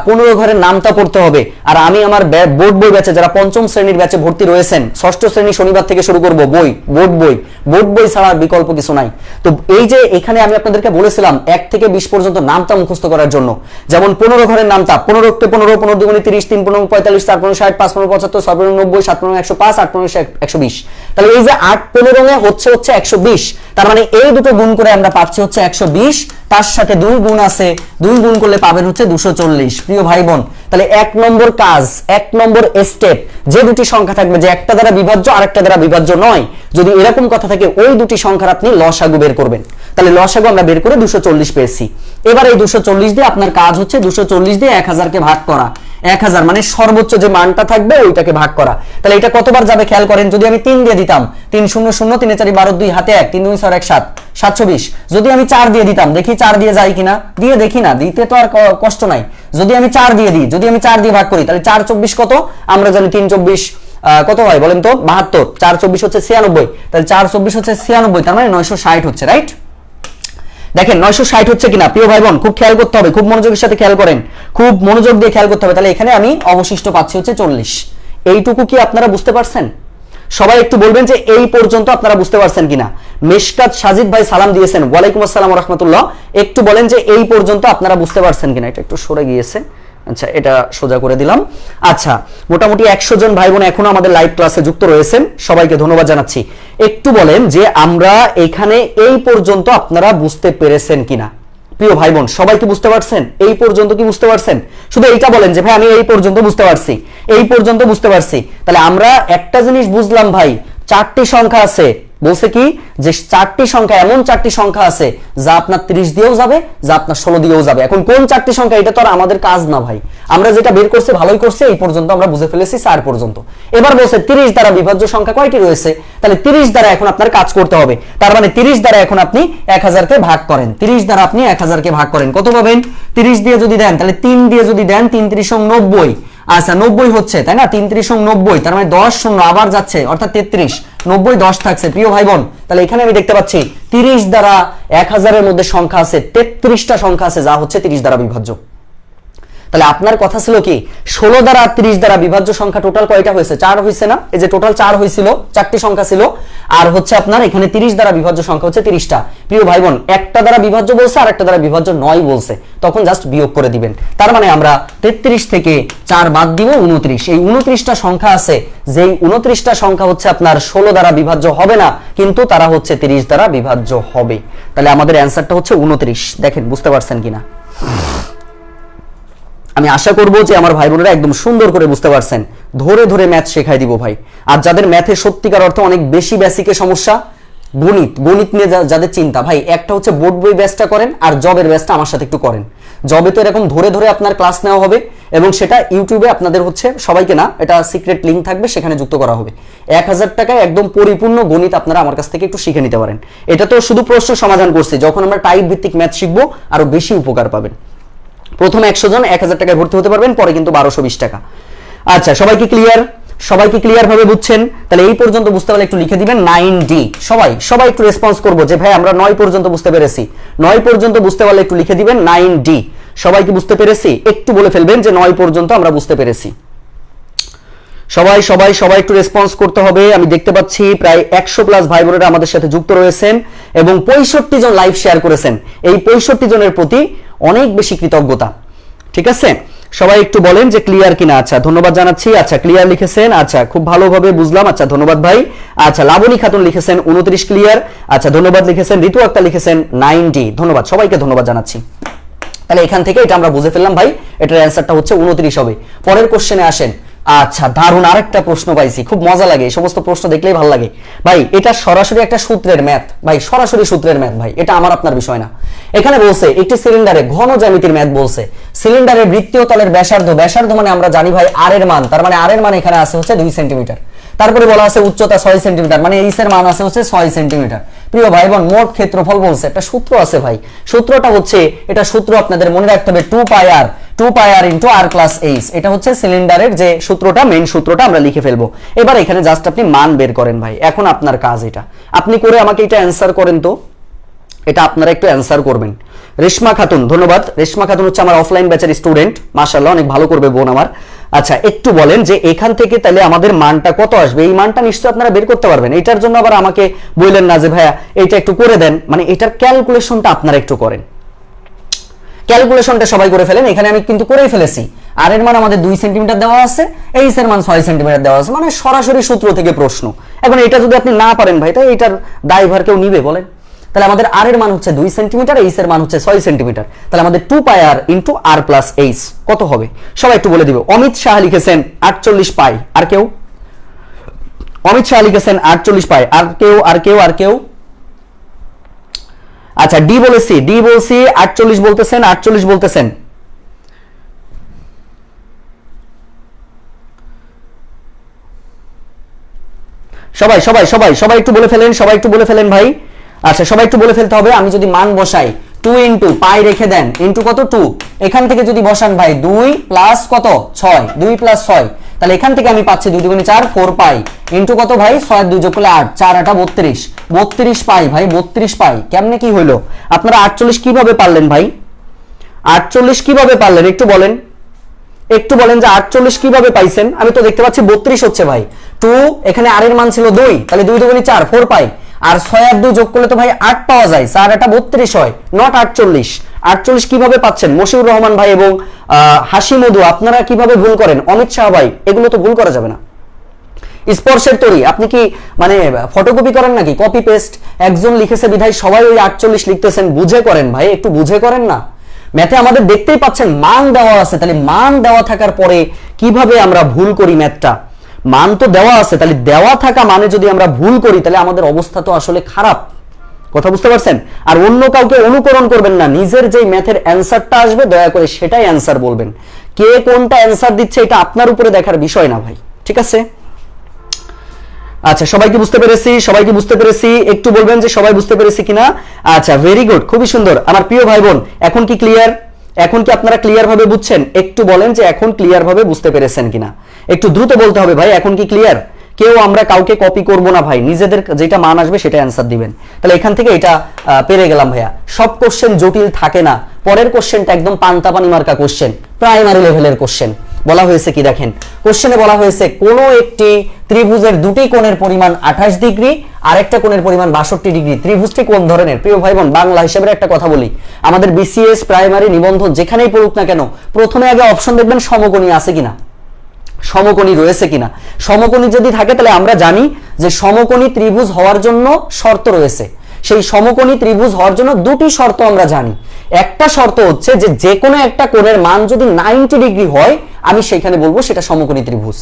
15 ঘরের নামটা পড়তে হবে। আর আমি আমার বোর্ড বই ব্যাচে যারা 5ম শ্রেণীর ব্যাচে ভর্তি রয়েছেন, 6ষ্ঠ শ্রেণী শনিবার থেকে শুরু করব বই, বোর্ড বই ছাড়া বিকল্প কিছু নাই। তো এই যে এখানে আমি আপনাদেরকে বলেছিলাম 1 থেকে 20 পর্যন্ত নামটা মুখস্থ করার জন্য, যেমন 15 ঘরের নামটা 15 কে 15, 15 দুগুণী 30, 3 15 45, 4 15 60, 5 15 75, 6 15 90, 7 15 105, 8 15 120। তাহলে এই যে 8 15 হচ্ছে 120, তার মানে এই দুটো গুণ করে আমরা পাচ্ছি হচ্ছে 120। তার সাথে 2 গুণ আছে, 2 গুণ করলে পাবেন হচ্ছে 240। প্রিয় ভাই বোন, তাহলে 1 নম্বর কাজ, 1 নম্বর স্টেপ, যে দুটি সংখ্যা থাকবে যে একটা দ্বারা বিভাজ্য আর একটা দ্বারা বিভাজ্য নয়, যদি এরকম কথা থাকে ওই দুটি সংখ্যার আপনি লসাগু বের করবেন। তাহলে লসাগু আমরা বের করে 240 পেয়েছি। এবার এই 240 দিয়ে আপনার কাজ হচ্ছে 240 দিয়ে 1000 কে ভাগ করা। 1000 মানে সর্বোচ্চ যে মানটা থাকবে ওইটাকে ভাগ করা। তাহলে এটা কতবার যাবে খেয়াল করেন, যদি আমি 3 দিয়ে দিতাম, 3 0 0 3 4 12 2 হাতে 1 3 2 6 1 7 720। যদি আমি 4 দিয়ে দিতাম, দেখি 4 দিয়ে যায় কিনা, দিয়ে দেখি না, দিতে তো আর কষ্ট নাই। যদি আমি 4 দিয়ে দিই, যদি আমি 4 দিয়ে ভাগ করি, তাহলে 4 24 কত আমরা জানি, 3 24 কত হয় বলেন তো, 72। 4 24 হচ্ছে 96, তাহলে 4 24 হচ্ছে 96, তার মানে 960 হচ্ছে, রাইট? দেখেন 960 হচ্ছে কিনা প্রিয় ভাই বোন, খুব খেয়াল করতে হবে, খুব মনোযোগের সাথে খেয়াল করেন, খুব মনোযোগ দিয়ে খেয়াল করতে হবে। তাহলে এখানে আমি অবশিষ্ট পাচ্ছি হচ্ছে 40। এইটুকু কি আপনারা বুঝতে পারছেন? সবাই একটু বলবেন যে এই পর্যন্ত আপনারা বুঝতে পারছেন কিনা। মেশকাত সাজিদ ভাই সালাম দিয়েছেন, ওয়ালাইকুম আসসালাম ওয়া রাহমাতুল্লাহ। একটু বলেন যে এই পর্যন্ত আপনারা বুঝতে পারছেন কিনা। এটা একটু সরে গিয়েছে, আচ্ছা এটা সোজা করে দিলাম। আচ্ছা, মোটামুটি 100 জন ভাই বোন এখনো আমাদের লাইভ ক্লাসে যুক্ত রয়েছেন, সবাইকে ধন্যবাদ জানাচ্ছি। একটু বলেন যে আমরা এখানে এই পর্যন্ত আপনারা বুঝতে পেরেছেন কিনা। প্রিয় ভাই বোন, সবাই কি বুঝতে পারছেন? এই পর্যন্ত কি বুঝতে পারছেন? শুধু এইটা বলেন যে ভাই আমি এই পর্যন্ত বুঝতে পারছি, এই পর্যন্ত বুঝতে পারছি। তাহলে আমরা একটা জিনিস বুঝলাম ভাই, 4টি সংখ্যা আছে, বলছে কি যে 4টি সংখ্যা, এমন 4টি সংখ্যা আছে যা আপনার 30 দিয়েও যাবে, যা আপনার 16 দিয়েও যাবে। এখন কোন 4টি সংখ্যা এটা তো আর আমাদের কাজ না ভাই, আমরা যেটা বের করছি ভালোই করছি, এই পর্যন্ত আমরা বুঝে ফেলেছি 4 পর্যন্ত। এবার বলছে 30 দ্বারা বিভাজ্য সংখ্যা কয়টি রয়েছে, তাহলে 30 দ্বারা এখন আপনার কাজ করতে হবে। তার মানে 30 দ্বারা এখন আপনি 1000 কে ভাগ করেন, 30 দ্বারা আপনি 1000 কে ভাগ করেন, কত পাবেন? 30 দিয়ে যদি দেন, তাহলে 3 দিয়ে যদি দেন, 3 3 90, আচ্ছা 90 হচ্ছে, তাই না? 3 3 90, তার মানে 10 শূন্য আবার যাচ্ছে, অর্থাৎ 33, 90 10 থাকছে। প্রিয় ভাই বোন, তাহলে এখানে আমি দেখতে পাচ্ছি 30 দ্বারা 1000 এর মধ্যে সংখ্যা আছে 33টা সংখ্যা আছে, যা হচ্ছে 30 দ্বারা বিভাজ্য। তাহলে আপনার কথা ছিল কি 16 দ্বারা 30 দ্বারা বিভাজ্য সংখ্যা টোটাল কয়টা হয়েছে? 4 হয়েছে না? এই যে টোটাল 4 হয়েছিল, 4টি সংখ্যা ছিল, আর হচ্ছে আপনার এখানে 30 দ্বারা বিভাজ্য সংখ্যা হচ্ছে 30টা। প্রিয় ভাই বোন, একটা দ্বারা বিভাজ্য বলছে আর একটা দ্বারা বিভাজ্য নয় বলছে, তখন জাস্ট বিয়োগ করে দিবেন। তার মানে আমরা 33 থেকে 4 বাদ দিব 29। এই 29টা সংখ্যা আছে, যেই 29টা সংখ্যা হচ্ছে আপনার 16 দ্বারা বিভাজ্য হবে না, কিন্তু তারা হচ্ছে 30 দ্বারা বিভাজ্য হবে। তাহলে আমাদের অ্যান্সারটা হচ্ছে 29। দেখেন বুঝতে পারছেন কিনা। আমি আশা করব যে আমার ভাই বোনেরা একদম সুন্দর করে বুঝতে পারছেন। ধরে ধরে ম্যাথ শেখাই দিব ভাই। আর যাদের ম্যাথে সত্যিকার অর্থে অনেক বেশি বেসিকের সমস্যা, গণিত নিয়ে যাদের চিন্তা, ভাই একটা হচ্ছে বোর্ড বই ব্যাচটা করেন, আর জবের ব্যাচটা আমার সাথে একটু করেন। জবে তো এরকম ধরে ধরে আপনার ক্লাস নেওয়া হবে, এবং সেটা ইউটিউবে আপনাদের হচ্ছে সবাইকে না, এটা সিক্রেট লিংক থাকবে, সেখানে যুক্ত করা হবে। 1000 টাকায় একদম পরিপূর্ণ গণিত আপনারা আমার কাছ থেকে একটু শিখে নিতে পারেন। এটা তো শুধু প্রশ্ন সমাধান করছি, যখন আমরা টাইপ ভিত্তিক ম্যাথ শিখবো আরো বেশি উপকার পাবেন। প্রথমে 100 জন 1000 টাকায় ভর্তি হতে পারবেন, পরে কিন্তু 1220 টাকা। আচ্ছা, সবাই কি ক্লিয়ার? সবাই কি ক্লিয়ার ভাবে বুঝছেন? তাহলে এই পর্যন্ত বুঝতে পারলে একটু লিখে দিবেন 9D। সবাই একটু রেসপন্স করবো যে ভাই আমরা 9 পর্যন্ত বুঝতে পেরেছি। 9 পর্যন্ত বুঝতে পারলে একটু লিখে দিবেন 9D। সবাই কি বুঝতে পেরেছি? একটু বলে ফেলবেন যে 9 পর্যন্ত আমরা বুঝতে পেরেছি। সবাই একটু রেসপন্স করতে হবে। আমি দেখতে পাচ্ছি প্রায় 100+ ভাই বোনেরা আমাদের সাথে যুক্ত রয়েছেন, এবং 65 জন লাইভ শেয়ার করেছেন। এই 65 জনের প্রতি অনেক বেশি কৃতজ্ঞতা। ঠিক আছে, সবাই একটু বলেন যে ক্লিয়ার কিনা। আচ্ছা, ধন্যবাদ জানাচ্ছি। আচ্ছা, ক্লিয়ার লিখেছেন, আচ্ছা খুব ভালোভাবে বুঝলাম। আচ্ছা, ধন্যবাদ ভাই। আচ্ছা, লাবণী খাতুন লিখেছেন 29 ক্লিয়ার। আচ্ছা, ধন্যবাদ লিখেছেন। ঋতু আক্তার লিখেছেন 9D। ধন্যবাদ, সবাইকে ধন্যবাদ জানাচ্ছি। তাহলে এখান থেকে এটা আমরা বুঝে ফেললাম ভাই, এটার অ্যান্সারটা হচ্ছে 29 হবে। পরের কোশ্চেনে আসেন। আচ্ছা, দারুণ আরেকটা প্রশ্ন পাইছি, খুব মজা লাগে, এই সমস্ত প্রশ্ন দেখলেই ভালো লাগে ভাই। এটা সরাসরি একটা সূত্রের ম্যাথ ভাই, সরাসরি সূত্রের ম্যাথ ভাই, এটা আমার আপনার বিষয় না। এখানে বলছে একটি সিলিন্ডারে ঘন জ্যামিতির ম্যাথ বলছে। সিলিন্ডারের বৃত্তীয় তলের ব্যাসার্ধ মানে আমরা জানি ভাই আর এর মান, তার মানে আর এর মান এখানে আছে হচ্ছে 2 সেন্টিমিটার। তারপরে বলা আছে উচ্চতা 6 সেন্টিমিটার, মানে এইচ এর মান আছে হচ্ছে 6 সেন্টিমিটার। প্রিয় ভাই বোন, মোট ক্ষেত্রফল বলছে, একটা সূত্র আছে ভাই। সূত্রটা হচ্ছে, এটা সূত্র আপনাদের মনে রাখতে হবে 2πr into r plus H. এটা হচ্ছে সিলিন্ডারের যে সূত্রটা, মেইন সূত্রটা আমরা লিখে ফেলবো। এবার এখানে জাস্ট আপনি মান বের করেন ভাই। এখন আপনার কাজ এটা, আপনি করে আমাকে এটা অ্যান্সার করেন তো। এটা আপনারা একটু অ্যান্সার করবেন। রেশমা খাতুন, ধন্যবাদ। রেশমা খাতুন হচ্ছে আমার অফলাইন ব্যাচের স্টুডেন্ট, মাশাআল্লাহ অনেক ভালো করবে বোন আমার। আচ্ছা, একটু বলেন যে এখান থেকে তাহলে আমাদের মানটা কত আসবে। এই মানটা নিশ্চয়ই আপনারা বের করতে পারবেন। এটার জন্য আবার আমাকে বললেন না যে ভাইয়া এইটা একটু করে দেন, মানে এটার ক্যালকুলেশনটা আপনারা একটু করেন। ক্যালকুলেশনটা সবাই করে ফেলেন। এখানে আমি কিন্তু করেই ফেলেছি। আর এর মান আমাদের 2 সেন্টিমিটার দেওয়া আছে, এইচ এর মান 6 সেন্টিমিটার দেওয়া আছে, মানে সরাসরি সূত্র থেকে প্রশ্ন। এখন এটা যদি আপনি না পারেন ভাই, তাই এটার দায়ভার কেউ নিবে বলেন? তাহলে আমাদের r এর মান হচ্ছে 2 সেন্টিমিটার, h এর মান হচ্ছে 6 সেন্টিমিটার। তাহলে আমাদের 2 পাই r into r plus h কত হবে সবাই একটু বলে দিবে। অমিত শাহ লিখেছেন 48 পাই, আর কেউ? অমিত শাহ লিখেছেন 48 পাই, আর কেউ? আচ্ছা ডি বলছি 48 বলতেছেন। সবাই একটু বলে ফেলেন ভাই। আচ্ছা সবাই একটু বলে ফেলতে হবে। আমি যদি মান বসাই 2 ইনটু পাই রেখে দেন ইনটু কত 2, এখান থেকে যদি বসান ভাই 2 প্লাস কত 6, 2 প্লাস 6, তাহলে এখান থেকে আমি পাচ্ছি 2 দুগুণে 4 4 পাই ইনটু কত ভাই 6 আর 2 যোগ করলে 8, 4 8 32 পাই ভাই, 32 পাই। কেমনে কি হইলো? আপনারা 48 কিভাবে পারলেন ভাই? 48 কিভাবে পারলেন একটু বলেন যে 48 কিভাবে পাইছেন? আমি তো দেখতে পাচ্ছি 32 হচ্ছে ভাই। 2 এখানে r এর মান ছিল 2, তাহলে 2 দুগুণে 4 4 পাই, আর 6 আর 2 যোগ করলে তো ভাই 8 পাওয়া যায়, 4 8 32 হয়, নট 48। 48 কিভাবে পাচ্ছেন? মশিউর রহমান ভাই এবং হাসি মধু আপনারা কিভাবে ভুল করেন? অমিত শাহ ভাই এগুলো তো ভুল করা যাবে না। স্পর্শের তরি আপনি কি মানে ফটোকপি করেন নাকি? কপি পেস্ট একজন লিখেছে বিধায় সবাই ওই 48 লিখতেছেন। বুঝে করেন ভাই, একটু বুঝে করেন না। ম্যাথে আমাদের দেখতেই পাচ্ছেন মান দেওয়া আছে, তাহলে মান দেওয়া থাকার পরে কিভাবে আমরা ভুল করি? ম্যাথটা মান তো দেওয়া আছে, তাহলে দেওয়া থাকা মানে যদি আমরা ভুল করি তাহলে আমাদের অবস্থা তো আসলে খারাপ। কথা বুঝতে পারছেন? আর অন্য কাউকে অনুকরণ করবেন না, নিজের যেই ম্যাথের অ্যান্সারটা আসবে দয়া করে সেটাই অ্যান্সার বলবেন। কে কোনটা অ্যান্সার দিচ্ছে এটা আপনার উপরে দেখার বিষয় না ভাই, ঠিক আছে? আচ্ছা সবাইকে বুঝতে পেরেছি, একটু বলবেন যে সবাই বুঝতে পেরেছি কিনা। আচ্ছা ভেরি গুড, খুবই সুন্দর আমার প্রিয় ভাই বোন। এখন কি ক্লিয়ার? এখন কি আপনারা ক্লিয়ার ভাবে বুঝছেন? একটু বলেন যে এখন ক্লিয়ার ভাবে বুঝতে পেরেছেন কিনা। একটু দ্রুত বলতে হবে ভাই, এখন কি ক্লিয়ার? কেউ আমরা কাউকে কপি করব না ভাই, নিজেদের যেটা মান আসবে সেটা অ্যান্সার দিবেন। তাহলে এখান থেকে এটা পেরে গেলাম ভাইয়া। সব কোশ্চেন জটিল থাকে না, পরের কোশ্চেনটা একদম পান্তা পানি মার্কা কোশ্চেন, প্রাইমারি লেভেলের কোশ্চেন। বলা হয়েছে কি দেখেন, কোশ্চেনে বলা হয়েছে কোন একটি ত্রিভুজের দুটি কোণের পরিমাণ 28 ডিগ্রি আর একটা কোণের পরিমাণ 62 ডিগ্রি। ত্রিভুজটি কোন ধরনের? প্রিয় ভাই বোন বাংলা হিসেবে একটা কথা বলি, আমাদের বিসিএস প্রাইমারি নিবন্ধন যেখানেই পড়ুক না কেন প্রথমে আগে অপশন দেখবেন সমকোণী আছে কিনা, সমকোণী রয়েছে কিনা। সমকোণী যদি থাকে তাহলে আমরা জানি যে সমকোণী ত্রিভুজ হওয়ার জন্য শর্ত রয়েছে। সেই সমকোণী ত্রিভুজ হওয়ার জন্য দুটি শর্ত আমরা জানি। একটা শর্ত হচ্ছে যে যে কোনো একটা কোণের মান যদি 90 ডিগ্রি হয় আমি সেখানে বলবো সেটা সমকোণী ত্রিভুজ।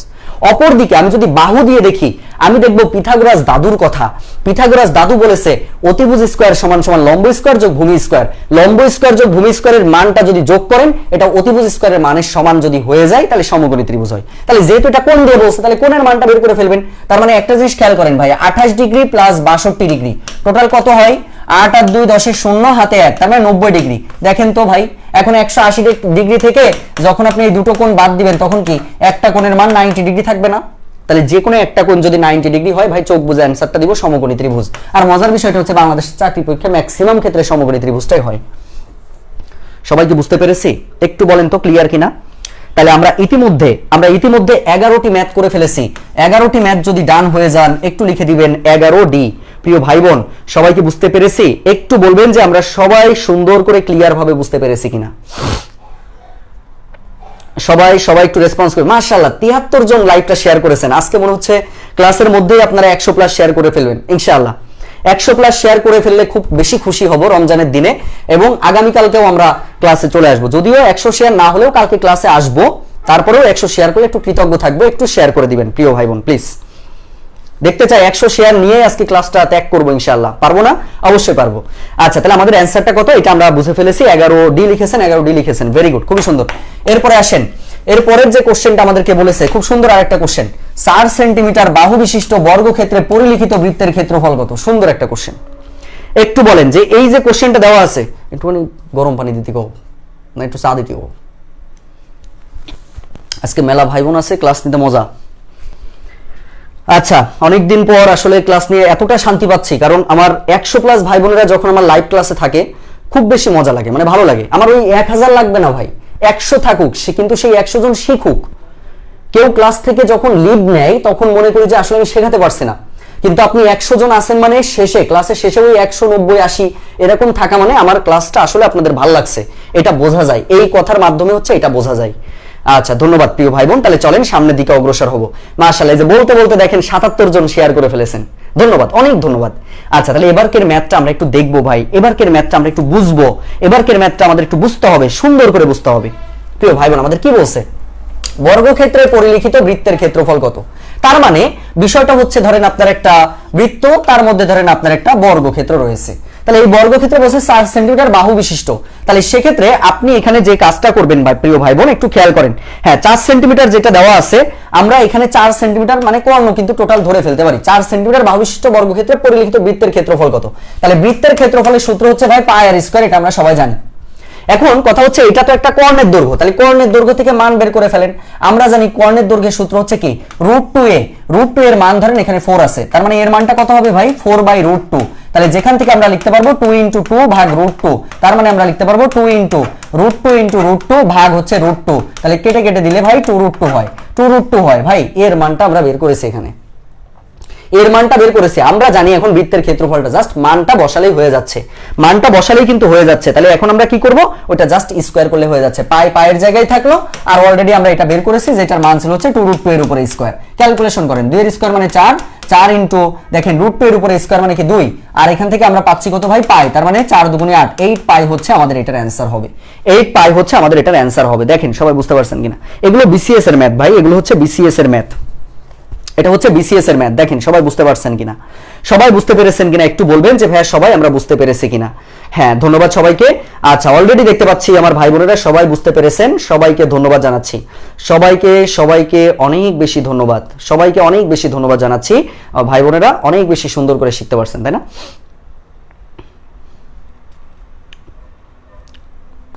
অপরদিকে আমি যদি বাহু দিয়ে দেখি, আমি দেখব পিথাগোরাস দাদুর কথা। পিথাগোরাস দাদু বলেছে অতিভুজ স্কয়ার সমান সমান লম্ব স্কয়ার যোগ ভূমি স্কয়ার। লম্ব স্কয়ার যোগ ভূমি স্কয়ারের মানটা যদি যোগ করেন এটা অতিভুজ স্কয়ারের মানের সমান যদি হয়ে যায় তাহলে সমকোণী ত্রিভুজ হয়। তাহলে যেহেতু এটা কোণ দিয়ে বলছে তাহলে কোণের মানটা বের করে ফেলবেন। তার মানে একটা জিনিস খেয়াল করেন ভাই, 28 ডিগ্রি প্লাস 62 ডিগ্রি টোটাল কত হয়? 8 আর 2 10 0 হাতে 1, তার মানে 90 ডিগ্রি। দেখেন তো ভাই এখন 180 ডিগ্রি থেকে যখন আপনি এই দুটো কোণ বাদ দিবেন তখন কি একটা কোণের মান 90 ডিগ্রি থাকবে না? তাহলে যে কোনো একটা কোণ যদি 90 ডিগ্রি হয় ভাই চোখ বুঝে অ্যান্সারটা দিব সমকোণী ত্রিভুজ। আর মজার বিষয়টা হচ্ছে বাংলাদেশের চাকরি পরীক্ষা ম্যাক্সিমাম ক্ষেত্রে সমকোণী ত্রিভুজটাই হয়। সবাই কি বুঝতে পেরেছি? একটু বলেন তো ক্লিয়ার কিনা। তাহলে আমরা ইতিমধ্যে 11টি ম্যাথ করে ফেলেছি। 11টি ম্যাথ যদি ডান হয়ে যান একটু লিখে দিবেন 11D। প্রিয় ভাই বোন সবাই কি বুঝতে পেরেছি? একটু বলবেন যে আমরা সবাই সুন্দর করে ক্লিয়ার ভাবে বুঝতে পেরেছি কিনা। সবাই একটু রেসপন্স করুন। মাশাআল্লাহ 73 জন লাইভটা শেয়ার করেছেন। আজকে মনে হচ্ছে ক্লাসের মধ্যেই আপনারা 100 প্লাস শেয়ার করে ফেলবেন ইনশাআল্লাহ। 100 প্লাস শেয়ার করে ফেললে খুব বেশি খুশি হব রমজানের দিনে, এবং আগামীকালকেও আমরা ক্লাসে চলে আসবো। যদিও 100 শেয়ার না হলেও কালকে ক্লাসে আসবো, তারপরেও 100 শেয়ার করে একটু কৃতজ্ঞ থাকবো। একটু শেয়ার করে দিবেন প্রিয় ভাই বোন প্লিজ। দেখতে চাই 100 শেয়ার নিয়ে আজকে ক্লাসটা ত্যাগ করবো ইনশাআল্লাহ। পারবো না? অবশ্যই পারবো। আচ্ছা তাহলে আমাদের অ্যান্সারটা কত এটা আমরা বুঝে ফেলেছি। 11D লিখেছেন, ভেরি গুড, খুবই সুন্দর। এরপরে আসেন, এরপরের যে কোশ্চেনটা আমাদেরকে বলেছে খুব সুন্দর আরেকটা কোশ্চেন, 4 সেন্টিমিটার বাহু বিশিষ্ট বর্গক্ষেত্রে পরিলিখিত বৃত্তের ক্ষেত্রফল কত? সুন্দর একটা কোশ্চেন। একটু বলেন যে এই যে কোশ্চেনটা দেওয়া আছে, একটুখানি গরম পানি দিতে কও না একটু চা দিতে কও। আজকে মেলা ভাই বোন আছে, ক্লাস নিতে মজা। আচ্ছা অনেকদিন পর আসলে ক্লাস নিয়ে এতটা শান্তি পাচ্ছি, কারণ আমার 100 প্লাস ভাই বোনেরা যখন আমার লাইভ ক্লাসে থাকে খুব বেশি মজা লাগে, মানে ভালো লাগে। আমার ওই 1000 লাগবে না ভাই, 100 থাকুক, সে কিন্তু সেই 100 জন শিখুক। কেউ ক্লাস থেকে যখন লিভ নেয় তখন মনে করি যে আসলে আমি শেখাতে পারছি না, কিন্তু আপনি 100 জন আছেন মানে শেষে ক্লাসের শেষে ওই 190 80 এরকম থাকা মানে আমার ক্লাসটা আসলে আপনাদের ভালো লাগছে, এটা বোঝা যায়। এই কথার মাধ্যমে হচ্ছে এটা বোঝা যায়। আচ্ছা ধন্যবাদ প্রিয় ভাই বোন, তাহলে চলেন সামনের দিকে অগ্রসর হব। মাশাআল্লাহ, যে বলতে বলতে দেখেন 77 জন শেয়ার করে ফেলেছেন, ধন্যবাদ, অনেক ধন্যবাদ। আচ্ছা তাহলে এবারকের ম্যাথটা আমরা একটু দেখবো ভাই, এবারকের ম্যাথটা আমরা একটু বুঝবো, এবারকের ম্যাথটা আমাদের একটু বুঝতে হবে, সুন্দর করে বুঝতে হবে। প্রিয় ভাই বোন আমাদের কি বলছে, বর্গক্ষেত্রে পরিলিখিত বৃত্তের ক্ষেত্রফল কত। তার মানে বিষয়টা হচ্ছে ধরেন আপনার একটা বৃত্ত, তার মধ্যে ধরেন আপনার একটা বর্গক্ষেত্র রয়েছে, তাহলে এই বর্গক্ষেত্র বলছে 4 সেন্টিমিটার বাহু বিশিষ্ট। তাহলে সেক্ষেত্রে আপনি এখানে যে কাজটা করবেন ভাই প্রিয় ভাই বোন একটু খেয়াল করেন, হ্যাঁ 4 সেন্টিমিটার যেটা দেওয়া আছে, আমরা এখানে 4 সেন্টিমিটার মানে কর্ণ কিন্তু টোটাল ধরে ফেলতে পারি। 4 সেন্টিমিটার বাহু বিশিষ্ট বর্গক্ষেত্রে পরিলিখিত বৃত্তের ক্ষেত্রফল কত। তাহলে বৃত্তের ক্ষেত্রফলের সূত্র হচ্ছে ভাই পাই আর স্কয়ার, এটা আমরা সবাই জানি। এখন কথা হচ্ছে এটা তো একটা কর্ণের দৈর্ঘ্য, তাহলে কর্ণের দৈর্ঘ্য থেকে মান বের করে ফেলেন। আমরা জানি কর্ণের দৈর্ঘ্যের সূত্র হচ্ছে কি √2a, √2 এর মান ধরেন এখানে 4 আছে, তার মানে এর মানটা কত হবে ভাই 4/√2। তাহলে যেখান থেকে আমরা লিখতে পারবো 2 × 2 ভাগ √2, তার মানে আমরা লিখতে পারবো 2 × √2 ভাগ হচ্ছে √2, তাহলে কেটে কেটে দিলে ভাই 2√2 হয়, 2√2 হয় ভাই। এর মানটা আমরা বের করেছি, এখানে এর মানটা বের করেছি। আমরা জানি এখন বৃত্তের ক্ষেত্রফলটা জাস্ট মানটা বসালেই হয়ে যাচ্ছে, মানটা বসালেই কিন্তু হয়ে যাচ্ছে। তাহলে এখন আমরা কি করব, ওটা জাস্ট স্কয়ার করলে হয়ে যাচ্ছে, পাই পায়ের জায়গায় থাকলো, আর অলরেডি আমরা এটা বের করেছি যেটার মান ছিল হচ্ছে 2√2 এর উপরে স্কয়ার। ক্যালকুলেশন করেন, 2 এর স্কয়ার মানে 4, 4 ইনটু দেখেন √2 এর উপরে স্কয়ার মানে কি 2, আর এখান থেকে আমরা পাচ্ছি কত ভাই পাই, তার মানে 4 দুগুণে 8, 8 পাই হচ্ছে আমাদের এটার অ্যানসার হবে, 8 পাই হচ্ছে আমাদের এটার অ্যানসার হবে। দেখেন সবাই বুঝতে পারছেন কিনা, এগুলো বিসিএস এর ম্যাথ ভাই, এগুলো হচ্ছে বিসিএস এর ম্যাথ, এটা হচ্ছে বিসিএস এর ম্যাথ। দেখেন সবাই বুঝতে পারছেন কিনা, সবাই বুঝতে পেরেছেন কিনা একটু বলবেন যে ভাইয়া সবাই আমরা বুঝতে পেরেছি কিনা। হ্যাঁ ধন্যবাদ সবাইকে। আচ্ছা অলরেডি দেখতে পাচ্ছি আমার ভাই বোনেরা সবাই বুঝতে পেরেছেন, সবাইকে ধন্যবাদ জানাচ্ছি, সবাইকে অনেক বেশি ধন্যবাদ, সবাইকে অনেক বেশি ধন্যবাদ জানাচ্ছি। ভাই বোনেরা অনেক বেশি সুন্দর করে শিখতে পারছেন, তাই না?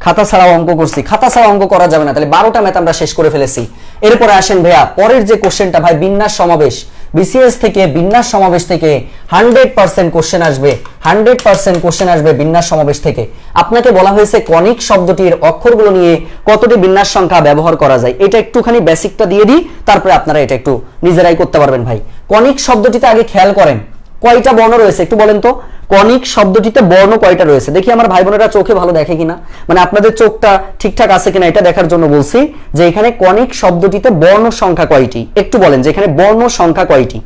খাতা ছাড়াও অঙ্ক করছি, খাতা ছাড়া অঙ্ক করা যাবে না, তাহলে 12টা ম্যাথ আমরা শেষ করে ফেলেছি। এরপরে আসেন ভাইয়া পরের যে কোশ্চেনটা ভাই, বিন্যাস সমাবেশ, বিসিএস থেকে বিন্যাস সমাবেশ থেকে 100% কোশ্চেন আসবে, 100% কোশ্চেন আসবে বিন্যাস সমাবেশ থেকে। আপনাকে বলা হয়েছে কনিক শব্দটির অক্ষরগুলো নিয়ে কতটি বিন্যাস সংখ্যা ব্যবহার করা যায়, এটা একটুখানি বেসিকটা দিয়ে দিই, তারপরে আপনারা এটা একটু নিজেরাই করতে পারবেন ভাই। কনিক শব্দটিতে আগে খেয়াল করেন কয়টা বর্ণ রয়েছে একটু বলেন তো, কনিক শব্দটিতে বর্ণ কয়টা রয়েছে দেখি আমার ভাই বোনেরা চোখে ভালো দেখে কিনা, মানে আপনাদের চোখটা ঠিকঠাক আছে কিনা এটা দেখার জন্য বলছি যে এখানে কনিক শব্দটিতে বর্ণ সংখ্যা কয়টি, একটু বলেন যে এখানে বর্ণ সংখ্যা কয়টি,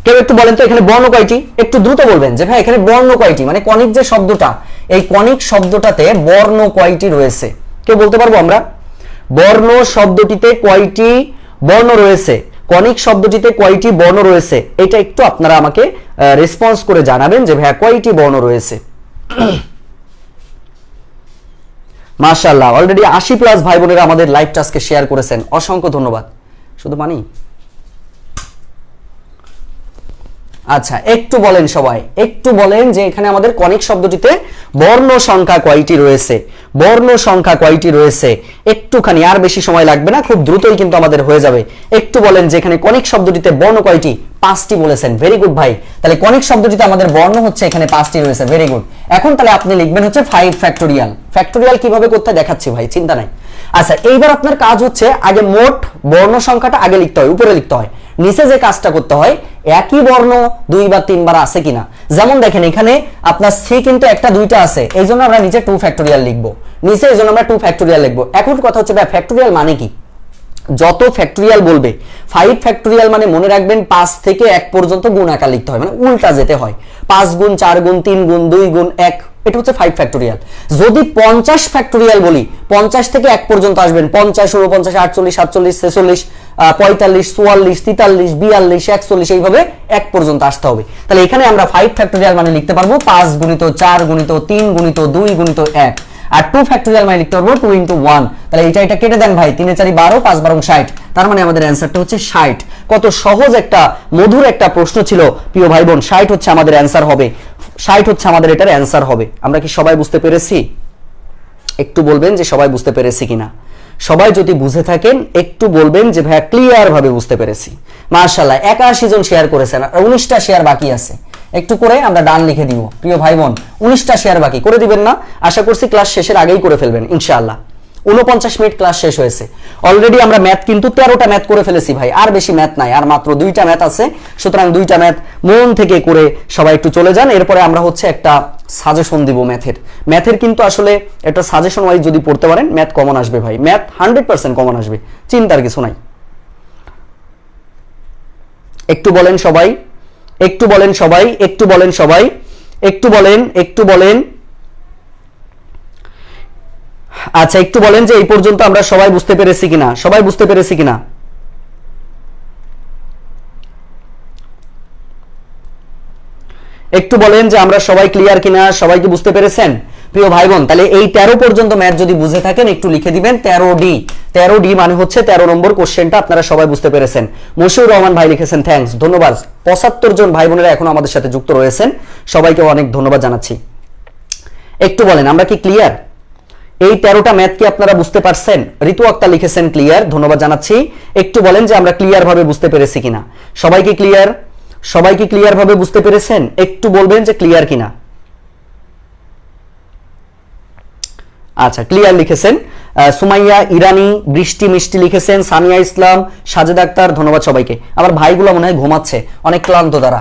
কেউ একটু বলেন তো এখানে বর্ণ কয়টি, একটু দ্রুত বলবেন যে ভাই এখানে বর্ণ কয়টি, মানে কনিক যে শব্দটা, এই কনিক শব্দটাতে বর্ণ কয়টি রয়েছে, কেউ বলতে পারবো আমরা বর্ণ শব্দটিতে কয়টি বর্ণ রয়েছে, কনিক শব্দটিতে কয়টি বর্ণ রয়েছে, এটা একটু আপনারা আমাকে রেসপন্স করে জানাবেন যে ভাইয়া কয়টি বর্ণ রয়েছে। মাশাআল্লাহ অলরেডি 80+ ভাই বোনেরা আমাদের লাইভ টাস্কে শেয়ার করেছেন, অসংখ্য ধন্যবাদ। শুধু পানি, আচ্ছা একটু বলেন সবাই, একটু বলেন যে এখানে আমাদের কনিক শব্দটিতে বর্ণ সংখ্যা কয়টি রয়েছে, বর্ণ সংখ্যা কয়টি রয়েছে, একটুখানি আর বেশি সময় লাগবে না, খুব দ্রুতই কিন্তু আমাদের হয়ে যাবে। একটু বলেন যে এখানে কনিক শব্দটিতে বর্ণ কয়টি, 5টি বলেছেন, ভেরি গুড ভাই। তাহলে কনিক শব্দটিতে আমাদের বর্ণ হচ্ছে এখানে 5টি রয়েছে, ভেরি গুড। এখন তাহলে আপনি লিখবেন হচ্ছে 5 ফ্যাক্টোরিয়াল, ফ্যাক্টোরিয়াল কিভাবে করতে দেখাচ্ছি ভাই, চিন্তা নাই। আচ্ছা এইবার আপনার কাজ হচ্ছে আগে মোট বর্ণ সংখ্যাটা আগে লিখতে হয়, উপরে লিখতে হয়, নিচে যে কাজটা করতে হয় একই বর্ণ 2 বা 3 বার আছে কিনা, যেমন দেখেন এখানে আপনার সি কিন্তু একটা দুইটা আছে, এই জন্য আমরা নিচে 2 ফ্যাক্টোরিয়াল লিখবো, নিচে এই জন্য আমরা 2 ফ্যাক্টোরিয়াল লিখবো। এখন কথা হচ্ছে ভাই ফ্যাক্টোরিয়াল মানে কি, যত ফ্যাক্টোরিয়াল বলবে 5 ফ্যাক্টোরিয়াল মানে মনে রাখবেন 5 থেকে 1 পর্যন্ত গুণ আকার লিখতে হয়, মানে উল্টা যেতে হয়, 5 গুণ 4 গুণ 3 গুণ 2 গুণ 1, এটা হচ্ছে 5 ফ্যাক্টোরিয়াল। যদি 50 ফ্যাক্টোরিয়াল বলি 50 থেকে 1 পর্যন্ত আসবেন, 50 49 48 47 46 45 44 43 42 41 এইভাবে 1 পর্যন্ত আসতে হবে। তাহলে এখানে আমরা 5 ফ্যাক্টোরিয়াল মানে লিখতে পারবো 5 গুণিত 4 গুণিত 3 গুণিত 2 গুণিত 1, আর 2 ফ্যাক্টোরিয়াল মানে লিখতে পারবো 2 × 1। তাহলে এটা কেটে দেন ভাই, 3 4 12 5 12 60, তার মানে আমাদের অ্যানসারটা হচ্ছে 60। কত সহজ একটা মধুর একটা প্রশ্ন ছিল প্রিয় ভাই বোন, 60 হচ্ছে আমাদের অ্যানসার হবে, 60 হচ্ছে আমাদের এটার অ্যানসার হবে। আমরা কি সবাই বুঝতে পেরেছি? একটু বলবেন যে সবাই বুঝতে পেরেছি কিনা, সবাই যদি বুঝে থাকেন একটু বলবেন যে ভাইয়া ক্লিয়ার ভাবে বুঝতে পেরেছি। মাশাআল্লাহ 81 জন শেয়ার করেছেন, আর 19টা শেয়ার বাকি আছে, একটু করে আমরা ডান লিখে দিব প্রিয় ভাই বোন, 19টা শেয়ার বাকি করে দিবেন না, আশা করছি ক্লাস শেষের আগেই করে ফেলবেন ইনশাআল্লাহ। 49 মিনিট ক্লাস শেষ হয়েছে। অলরেডি আমরা ম্যাথ কিন্তু 13টা ম্যাথ করে ফেলেছি ভাই, আর বেশি ম্যাথ নাই, আর মাত্র 2টা ম্যাথ আছে। সুতরাং 2টা ম্যাথ মন থেকে করে সবাই একটু চলে যান। এরপরে আমরা হচ্ছে একটা সাজেশন দিব ম্যাথের কিন্তু আসলে একটা সাজেশন ওয়াইজ যদি পড়তে পারেন ম্যাথ কমন আসবে ভাই, ম্যাথ 100% কমন আসবে, চিন্তার কিছু নাই। একটু বলেন সবাই, একটু বলেন সবাই, একটু বলেন সবাই, একটু বলেন, একটু বলেন। আচ্ছা একটু বলেন যে এই পর্যন্ত আমরা সবাই বুঝতে পেরেছি কিনা, সবাই বুঝতে পেরেছি কিনা। একটু বলেন যে আমরা সবাই ক্লিয়ার কিনা, সবাই কি বুঝতে পেরেছেন প্রিয় ভাই বোন? তাহলে এই 13 পর্যন্ত ম্যাথ যদি বুঝে থাকেন একটু লিখে দিবেন 13D। 13D মানে হচ্ছে 13 নম্বর কোশ্চেনটা আপনারা সবাই বুঝতে পেরেছেন। মশিউর রহমান ভাই লিখেছেন থ্যাঙ্কস, ধন্যবাদ। 75 জন ভাই বোনেরা এখন আমাদের সাথে যুক্ত রয়েছেন, সবাইকে অনেক ধন্যবাদ জানাচ্ছি। একটু বলেন আমরা কি ক্লিয়ার? এই 13টা ম্যাথ কি আপনারা বুঝতে পারছেন? ঋতু আক্তার লিখেছেন ক্লিয়ার, ধন্যবাদ জানাচ্ছি। একটু বলেন যে আমরা ক্লিয়ার ভাবে বুঝতে পেরেছি কিনা। সবাই কি ক্লিয়ার? সবাই কি ক্লিয়ার ভাবে বুঝতে পেরেছেন? একটু বলবেন যে ক্লিয়ার কিনা। আচ্ছা ক্লিয়ার লিখেছেন। সুমাইয়া ইরানি, বৃষ্টি মিষ্টি লিখেছেন, সামিয়া ইসলাম, সাজেদ আক্তার, ধন্যবাদ সবাইকে। আমার ভাইগুলো মনে হয় ঘুমাচ্ছে, অনেক ক্লান্ত তারা।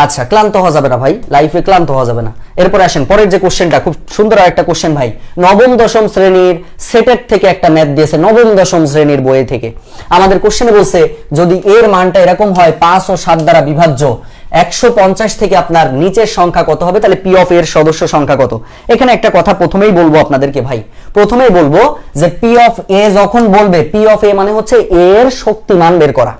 আচ্ছা ক্লান্ত হওয়া যাবে না ভাই, লাইফে ক্লান্ত হওয়া যাবে না। এরপরে আসেন পরের যে কোশ্চেনটা, খুব সুন্দর একটা কোশ্চেন ভাই, নবম দশম শ্রেণীর সেটের থেকে একটা ম্যাথ দিয়েছে, নবম দশম শ্রেণীর বইয়ে থেকে। আমাদের কোশ্চেনে বলছে যদি এর মানটা এরকম হয় 5 ও 7 দ্বারা বিভাজ্য, 150 থেকে আপনার নিচের সংখ্যা কত হবে, তাহলে পি অফ এর সদস্য সংখ্যা কত। এখানে একটা কথা প্রথমেই বলবো আপনাদেরকে ভাই, প্রথমেই বলবো যে পি অফ এ যখন বলবে, পি অফ এ মানে হচ্ছে এর শক্তিমান বের করা,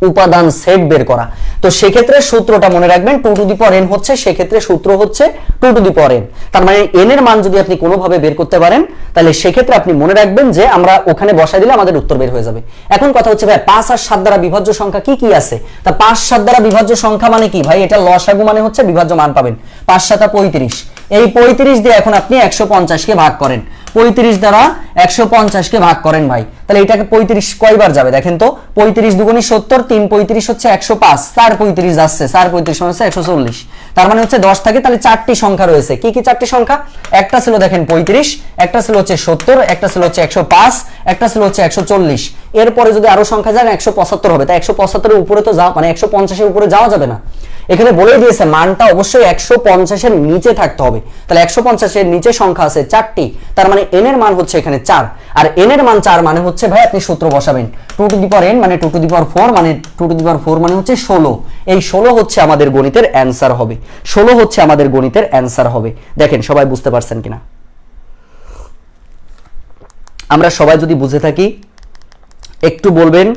উপাদান সেট বের করা। তো সেক্ষেত্রে সূত্রটা মনে রাখবেন 2 টু দি পাওয়ার n হচ্ছে, সেক্ষেত্রে সূত্র হচ্ছে 2 টু দি পাওয়ার n। তার মানে n এর মান যদি আপনি কোনোভাবে বের করতে পারেন তাহলে সেক্ষেত্রে আপনি মনে রাখবেন যে আমরা ওখানে বসাই দিলে আমাদের উত্তর বের হয়ে যাবে। এখন কথা হচ্ছে ভাই 5 আর 7 দ্বারা বিভাজ্য সংখ্যা কি কি আছে? তা 5 7 দ্বারা বিভাজ্য সংখ্যা মানে কি ভাই? এটা লসাগু মানে হচ্ছে বিভাজ্য মান পাবেন। 5 7 35, এই 35 দিয়ে এখন আপনি 150 কে ভাগ করেন, 35 দ্বারা 150 কে ভাগ করেন ভাই, তাহলে এটাকে 35 কয়বার যাবে দেখেন তো। 35 দুগুণী 70, 3 35 হচ্ছে 105, 4 35 যাচ্ছে, 4 35 মানে হচ্ছে 140। তার মানে হচ্ছে 10 থাকে, তাহলে 4টি সংখ্যা রয়েছে। কি কি 4টি সংখ্যা? একটা ছিল দেখেন 35, একটা ছিল হচ্ছে 70, একটা ছিল হচ্ছে 105, একটা ছিল হচ্ছে 140। এরপরে যদি আরো সংখ্যা যায় 175 হবে, তাই 175 এর উপরে তো যাও, মানে 150 এর উপরে যাওয়া যাবে না। এখানে বলে দিয়েছে মানটা অবশ্যই 150 এর নিচে থাকতে হবে, তাহলে 150 এর নিচে সংখ্যা আছে 4টি, তার মানে n এর মান হচ্ছে এখানে 4, আর n এর মান 4 মানে হচ্ছে ভাই আপনি সূত্র বসাবেন 2 টু দি পাওয়ার n মানে 2 টু দি পাওয়ার 4 মানে 2 টু দি পাওয়ার 4 মানে হচ্ছে 16। এই 16 হচ্ছে আমাদের গণিতের অ্যানসার হবে, 16 হচ্ছে আমাদের গণিতের অ্যানসার হবে। দেখেন সবাই বুঝতে পারছেন কিনা। আমরা সবাই যদি বুঝে থাকি একটু বলবেন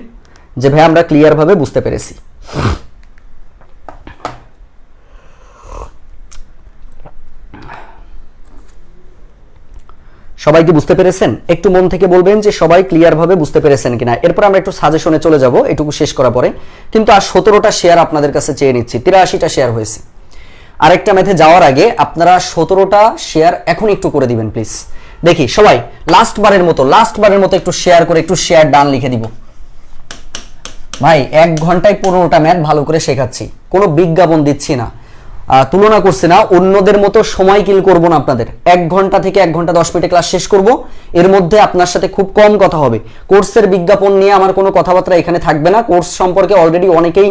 যে ভাই আমরা ক্লিয়ার ভাবে বুঝতে পেরেছি। সবাই কি বুঝতে পেরেছেন? একটু মন থেকে বলবেন যে সবাই ক্লিয়ার ভাবে বুঝতে পেরেছেন কিনা। এরপর আমরা একটু সাজেশনে চলে যাব এটুকু শেষ করার পরে, কিন্তু আর 17টা শেয়ার আপনাদের কাছে চেয়ে নিচ্ছি, 83টা শেয়ার হয়েছে। আরেকটা ম্যাথে যাওয়ার আগে আপনারা 17টা শেয়ার এখন একটু করে দিবেন প্লিজ। দেখি সবাই লাস্ট বারের মতো একটু শেয়ার করে একটু শেয়ার ডান লিখে দিব ভাই। 1 ঘন্টায় 15টা ম্যাথ ভালো করে শেখাচ্ছি, কোনো বিজ্ঞাপন দিচ্ছি না, তুলনা করছি না, অন্যদের মতো সময় কিল করব না আপনাদের। 1 ঘন্টা থেকে 1 ঘন্টা 10 মিনিটে ক্লাস শেষ করব, এর মধ্যে আপনার সাথে খুব কম কথা হবে। কোর্সের বিজ্ঞাপন নিয়ে আমার কোনো কথাবার্তা এখানে থাকবে না। কোর্স সম্পর্কে অলরেডি অনেকেই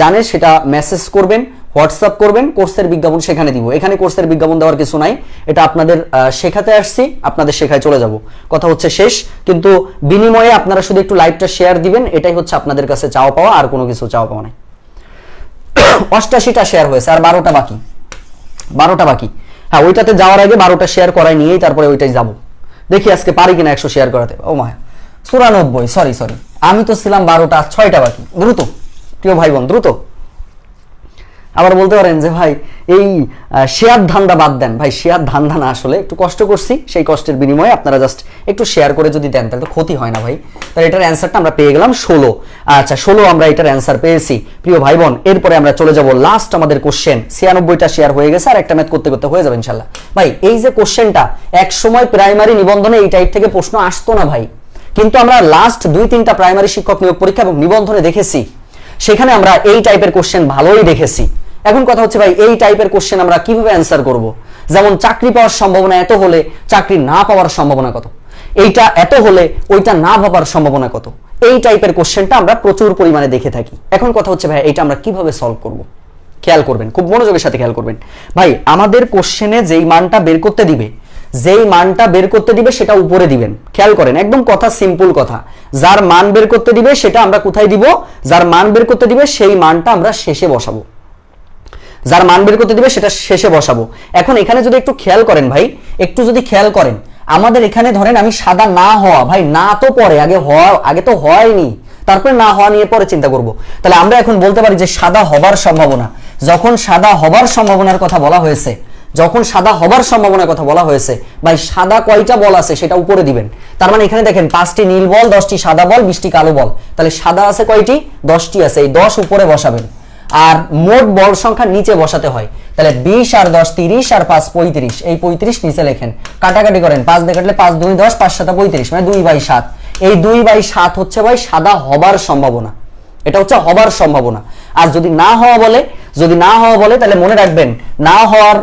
জানে, সেটা মেসেজ করবেন, হোয়াটসঅ্যাপ করবেন, কোর্সের বিজ্ঞাপন সেখানে দিব। এখানে কোর্সের বিজ্ঞাপন দেওয়ার কিছু নাই, এটা আপনাদের শেখাতে আসছি, আপনাদের শেখায় চলে যাব, কথা হচ্ছে শেষ। কিন্তু বিনিময়ে আপনারা শুধু একটু লাইভটা শেয়ার দিবেন, এটাই হচ্ছে আপনাদের কাছে চাওয়া পাওয়া, আর কোনো কিছু চাওয়া পাওয়া নাই। 88টা শেয়ার হয়েছে, আর 12টা বাকি। হ্যাঁ ওইটাতে যাওয়ার আগে 12টা শেয়ার করাই নিয়েই তারপরে ওইটাই যাব। দেখি আজকে পারি কিনা 100 শেয়ার করাতে। ও মা 94, সরি আমি তো ছিলাম 12টা, 6টা বাকি। দ্রুত প্রিয় ভাই বোন দ্রুত। আবার বলতে পারেন যে ভাই এই শেয়ার ধান্দা বাদ দেন। ভাই শেয়ার ধান্দা না, আসলে একটু কষ্ট করছি, সেই কষ্টের বিনিময়ে আপনারা জাস্ট একটু শেয়ার করে যদি দেন তাহলে তো ক্ষতি হয় না ভাই। তাহলে এটার অ্যান্সারটা আমরা পেয়ে গেলাম 16। আচ্ছা 16 আমরা এটার অ্যান্সার পেয়েছি প্রিয় ভাই বোন। এরপরে আমরা চলে যাব লাস্ট আমাদের কোশ্চেন। 96টা শেয়ার হয়ে গেছে, আর একটা ম্যাথ করতে করতে হয়ে যাবে ইনশাল্লাহ। ভাই এই যে কোশ্চেনটা, এক সময় প্রাইমারি নিবন্ধনে এই টাইপ থেকে প্রশ্ন আসতো না ভাই, কিন্তু আমরা লাস্ট 2-3টা প্রাইমারি শিক্ষক নিয়োগ পরীক্ষা এবং নিবন্ধনে দেখেছি, সেখানে আমরা এই টাইপের কোশ্চেন ভালোই দেখেছি। এখন কথা হচ্ছে ভাই এই টাইপের কোশ্চেন আমরা কিভাবে অ্যান্সার করব? যেমন চাকরি পাওয়ার সম্ভাবনা এত হলে চাকরি না পাওয়ার সম্ভাবনা কত, এইটা এত হলে ওইটা না ভাবার সম্ভাবনা কত, এই টাইপের কোশ্চেনটা আমরা প্রচুর পরিমাণে দেখে থাকি। এখন কথা হচ্ছে ভাই এটা আমরা কিভাবে সলভ করব? খেয়াল করবেন, খুব মনোযোগের সাথে খেয়াল করবেন ভাই। আমাদের কোশ্চেনে যেই মানটা বের করতে দিবে, সেটা উপরে দিবেন। খেয়াল করেন, একদম কথা সিম্পল কথা। যার মান বের করতে দিবে সেটা আমরা কোথায় দিব? যার মান বের করতে দিবে সেই মানটা আমরা শেষে বসাবো। যার মান বের করতে দিবে সেটা শেষে বসাবো। এখন এখানে যদি একটু খেয়াল করেন ভাই, একটু যদি খেয়াল করেন, আমাদের এখানে ধরেন আমি সাদা না হওয়া, ভাই না তো পরে, আগে তো হয়নি, তারপরে না হওয়া নিয়ে পরে চিন্তা করব। তাহলে আমরা এখন বলতে পারি যে সাদা হবার সম্ভাবনা। যখন সাদা হবার সম্ভাবনার কথা বলা হয়েছে, ভাই সাদা কয়টা বল আছে সেটা উপরে দিবেন। তার মানে এখানে দেখেন 5টি নীল বল, 10টি সাদা বল, 20টি কালো বল। তাহলে সাদা আছে কয়টি? 10টি আছে। এই 10 উপরে বসাবেন, আর মোট বল সংখ্যা নিচে বসাতে হয়। তাহলে 20 আর 10 30 আর 5 35। এই 35 নিচে লেখেন, কাটাকাটি করেন, 5 দিয়ে কাটলে 5 2 10, 5 7 35, মানে 2/7। এই 2/7 হচ্ছে ভাই সাদা হবার সম্ভাবনা। এটা হচ্ছে হবার সম্ভাবনা। আর যদি না হওয়া বলে তাহলে মনে রাখবেন, না হওয়ার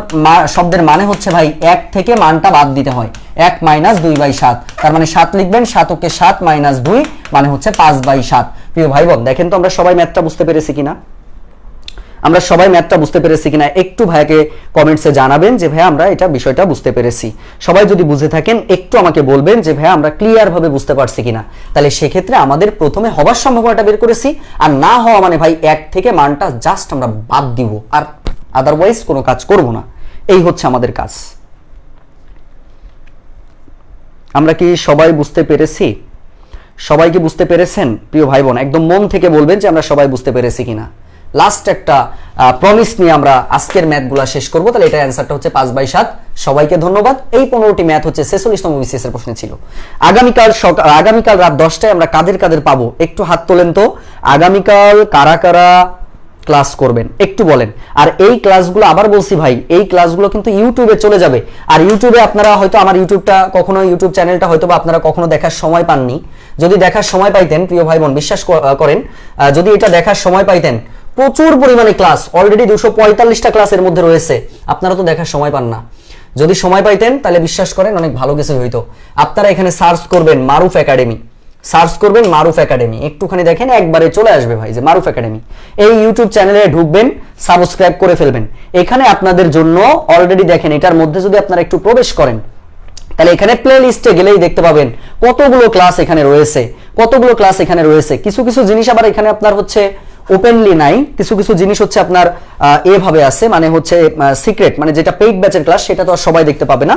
শব্দের মানে হচ্ছে ভাই 1 থেকে মানটা বাদ দিতে হয়। 1 - 2/7, তার মানে 7 লিখবেন। 7 কে 7 - 2 মানে হচ্ছে 5/7। প্রিয় ভাই বোন, দেখেন তো আমরা সবাই ম্যাথটা বুঝতে পেরেছি কিনা? একটু ভাইয়াকে কমেন্টসে জানাবেন যে ভাইয়া আমরা এটা বিষয়টা বুঝতে পেরেছি। সবাই যদি বুঝে থাকেন একটু আমাকে বলবেন যে ভাইয়া আমরা ক্লিয়ার ভাবে বুঝতে পারছি কিনা। তাহলে সেক্ষেত্রে আমাদের প্রথমে হবার সম্ভাবনাটা বের করেছি, আর না হওয়া মানে ভাই 1 থেকে মানটা জাস্ট আমরা বাদ দিব, আর আদারওয়াইজ কোনো কাজ করব না। এই হচ্ছে আমাদের কাজ। আমরা কি সবাই বুঝতে পেরেছি? সবাই কি বুঝতে পেরেছেন? প্রিয় ভাই বোন, একদম মন থেকে বলবেন যে আমরা সবাই বুঝতে পেরেছি কিনা। লাস্ট একটা প্রমিস নিয়ে আমরা আজকের ম্যাথগুলো শেষ করব। তাহলে এটা অ্যান্সারটা হচ্ছে 5/7। সবাইকে ধন্যবাদ। এই 15টি ম্যাথ হচ্ছে 46তম বিসিএস এর প্রশ্ন ছিল। আগামীকাল রাত 10টায় আমরা কাদের পাবো? একটু হাত তোলেন তো। আগামীকাল কারা কারা ক্লাস করবেন একটু বলেন। আর এই ক্লাসগুলো আবার বলছি ভাই, এই ক্লাসগুলো কিন্তু ইউটিউবে চলে যাবে। আর ইউটিউবে আপনারা হয়তো আমার ইউটিউব চ্যানেলটা হয়তো বা আপনারা কখনো দেখার সময় পাননি। যদি দেখার সময় পাইতেন, প্রিয় ভাই বোন বিশ্বাস করেন, যদি এটা দেখার সময় পাইতেন, প্রচুর পরিমাণে ক্লাস অলরেডি 245টা ক্লাসের মধ্যে রয়েছে, আপনারা তো দেখার সময় পান না। যদি সময় পাইতেন তাহলে বিশ্বাস করেন অনেক ভালো কিছু হইতো। আপনারা এখানে সার্চ করবেন মারুফ একাডেমি, একটুখানি দেখেন একবারে চলে আসবে ভাই যে মারুফ একাডেমি। এই ইউটিউব চ্যানেলে ঢুকবেন, সাবস্ক্রাইব করে ফেলবেন। এখানে আপনাদের জন্য অলরেডি দেখেন, এটার মধ্যে যদি আপনারা একটু প্রবেশ করেন তাহলে এখানে প্লে লিস্টে গেলেই দেখতে পাবেন কতগুলো ক্লাস এখানে রয়েছে। কিছু জিনিস আবার এখানে আপনার হচ্ছে ওপেনলি নাই, কিছু জিনিস হচ্ছে আপনার এভাবে আছে, মানে হচ্ছে সিক্রেট, মানে যেটা পেইড ব্যাচের ক্লাস সেটা তো আর সবাই দেখতে পাবে না।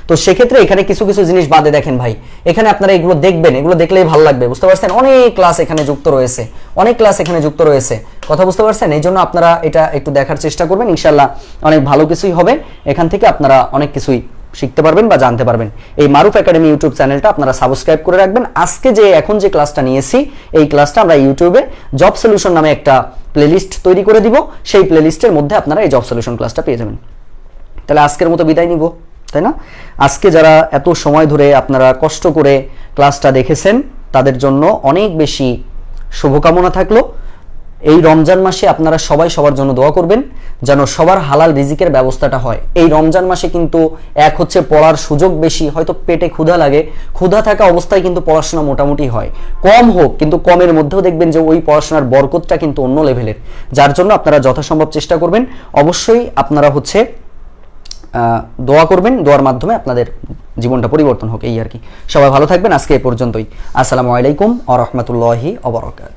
তো সেক্ষেত্রে এখানে কিছু জিনিস বাদে দেখেন ভাই, এখানে আপনারা এগুলো দেখবেন, এগুলো দেখলেই ভালো লাগবে। বুঝতে পারছেন? অনেক ক্লাস এখানে যুক্ত রয়েছে, কথা বুঝতে পারছেন? এই জন্য আপনারা এটা একটু দেখার চেষ্টা করবেন, ইনশাল্লাহ অনেক ভালো কিছুই হবে। এখান থেকে আপনারা অনেক কিছুই শিখতে পারবেন বা জানতে পারবেন। এই মারুফ একাডেমি ইউটিউব চ্যানেলটা আপনারা সাবস্ক্রাইব করে রাখবেন। আজকে এখন যে ক্লাসটা নিয়েছি, এই ক্লাসটা আমরা ইউটিউবে জব সলিউশন নামে একটা প্লেলিস্ট তৈরি করে দিব। সেই প্লেলিস্টের মধ্যে আপনারা এই জব সলিউশন ক্লাসটা পেয়ে যাবেন। তাহলে আজকের মতো বিদায় নিব, তাই না? আজকে যারা এত সময় ধরে আপনারা কষ্ট করে ক্লাসটা দেখেছেন তাদের জন্য অনেক বেশি শুভকামনা থাকলো। এই রমজান মাসে আপনারা সবাই সবার জন্য দোয়া করবেন যেন সবার হালাল রিজিকের ব্যবস্থাটা হয়। এই রমজান মাসে কিন্তু এক হচ্ছে পড়ার সুযোগ বেশি, হয়তো পেটে ক্ষুধা লাগে, ক্ষুধা থাকা অবস্থায় কিন্তু পড়াশোনা মোটামুটি হয়, কম হোক কিন্তু কমের মধ্যেও দেখবেন যে ওই পড়াশোনার বরকতটা কিন্তু অন্য লেভেলের। যার জন্য আপনারা যথাসম্ভব চেষ্টা করবেন। অবশ্যই আপনারা হচ্ছে দোয়া করবেন, দোয়ার মাধ্যমে আপনাদের জীবনটা পরিবর্তন হোক, এই আর কি। সবাই ভালো থাকবেন। আজকে এ পর্যন্তই। আসসালামু আলাইকুম ওয়া রাহমাতুল্লাহি ওয়া বারাকাতুহু।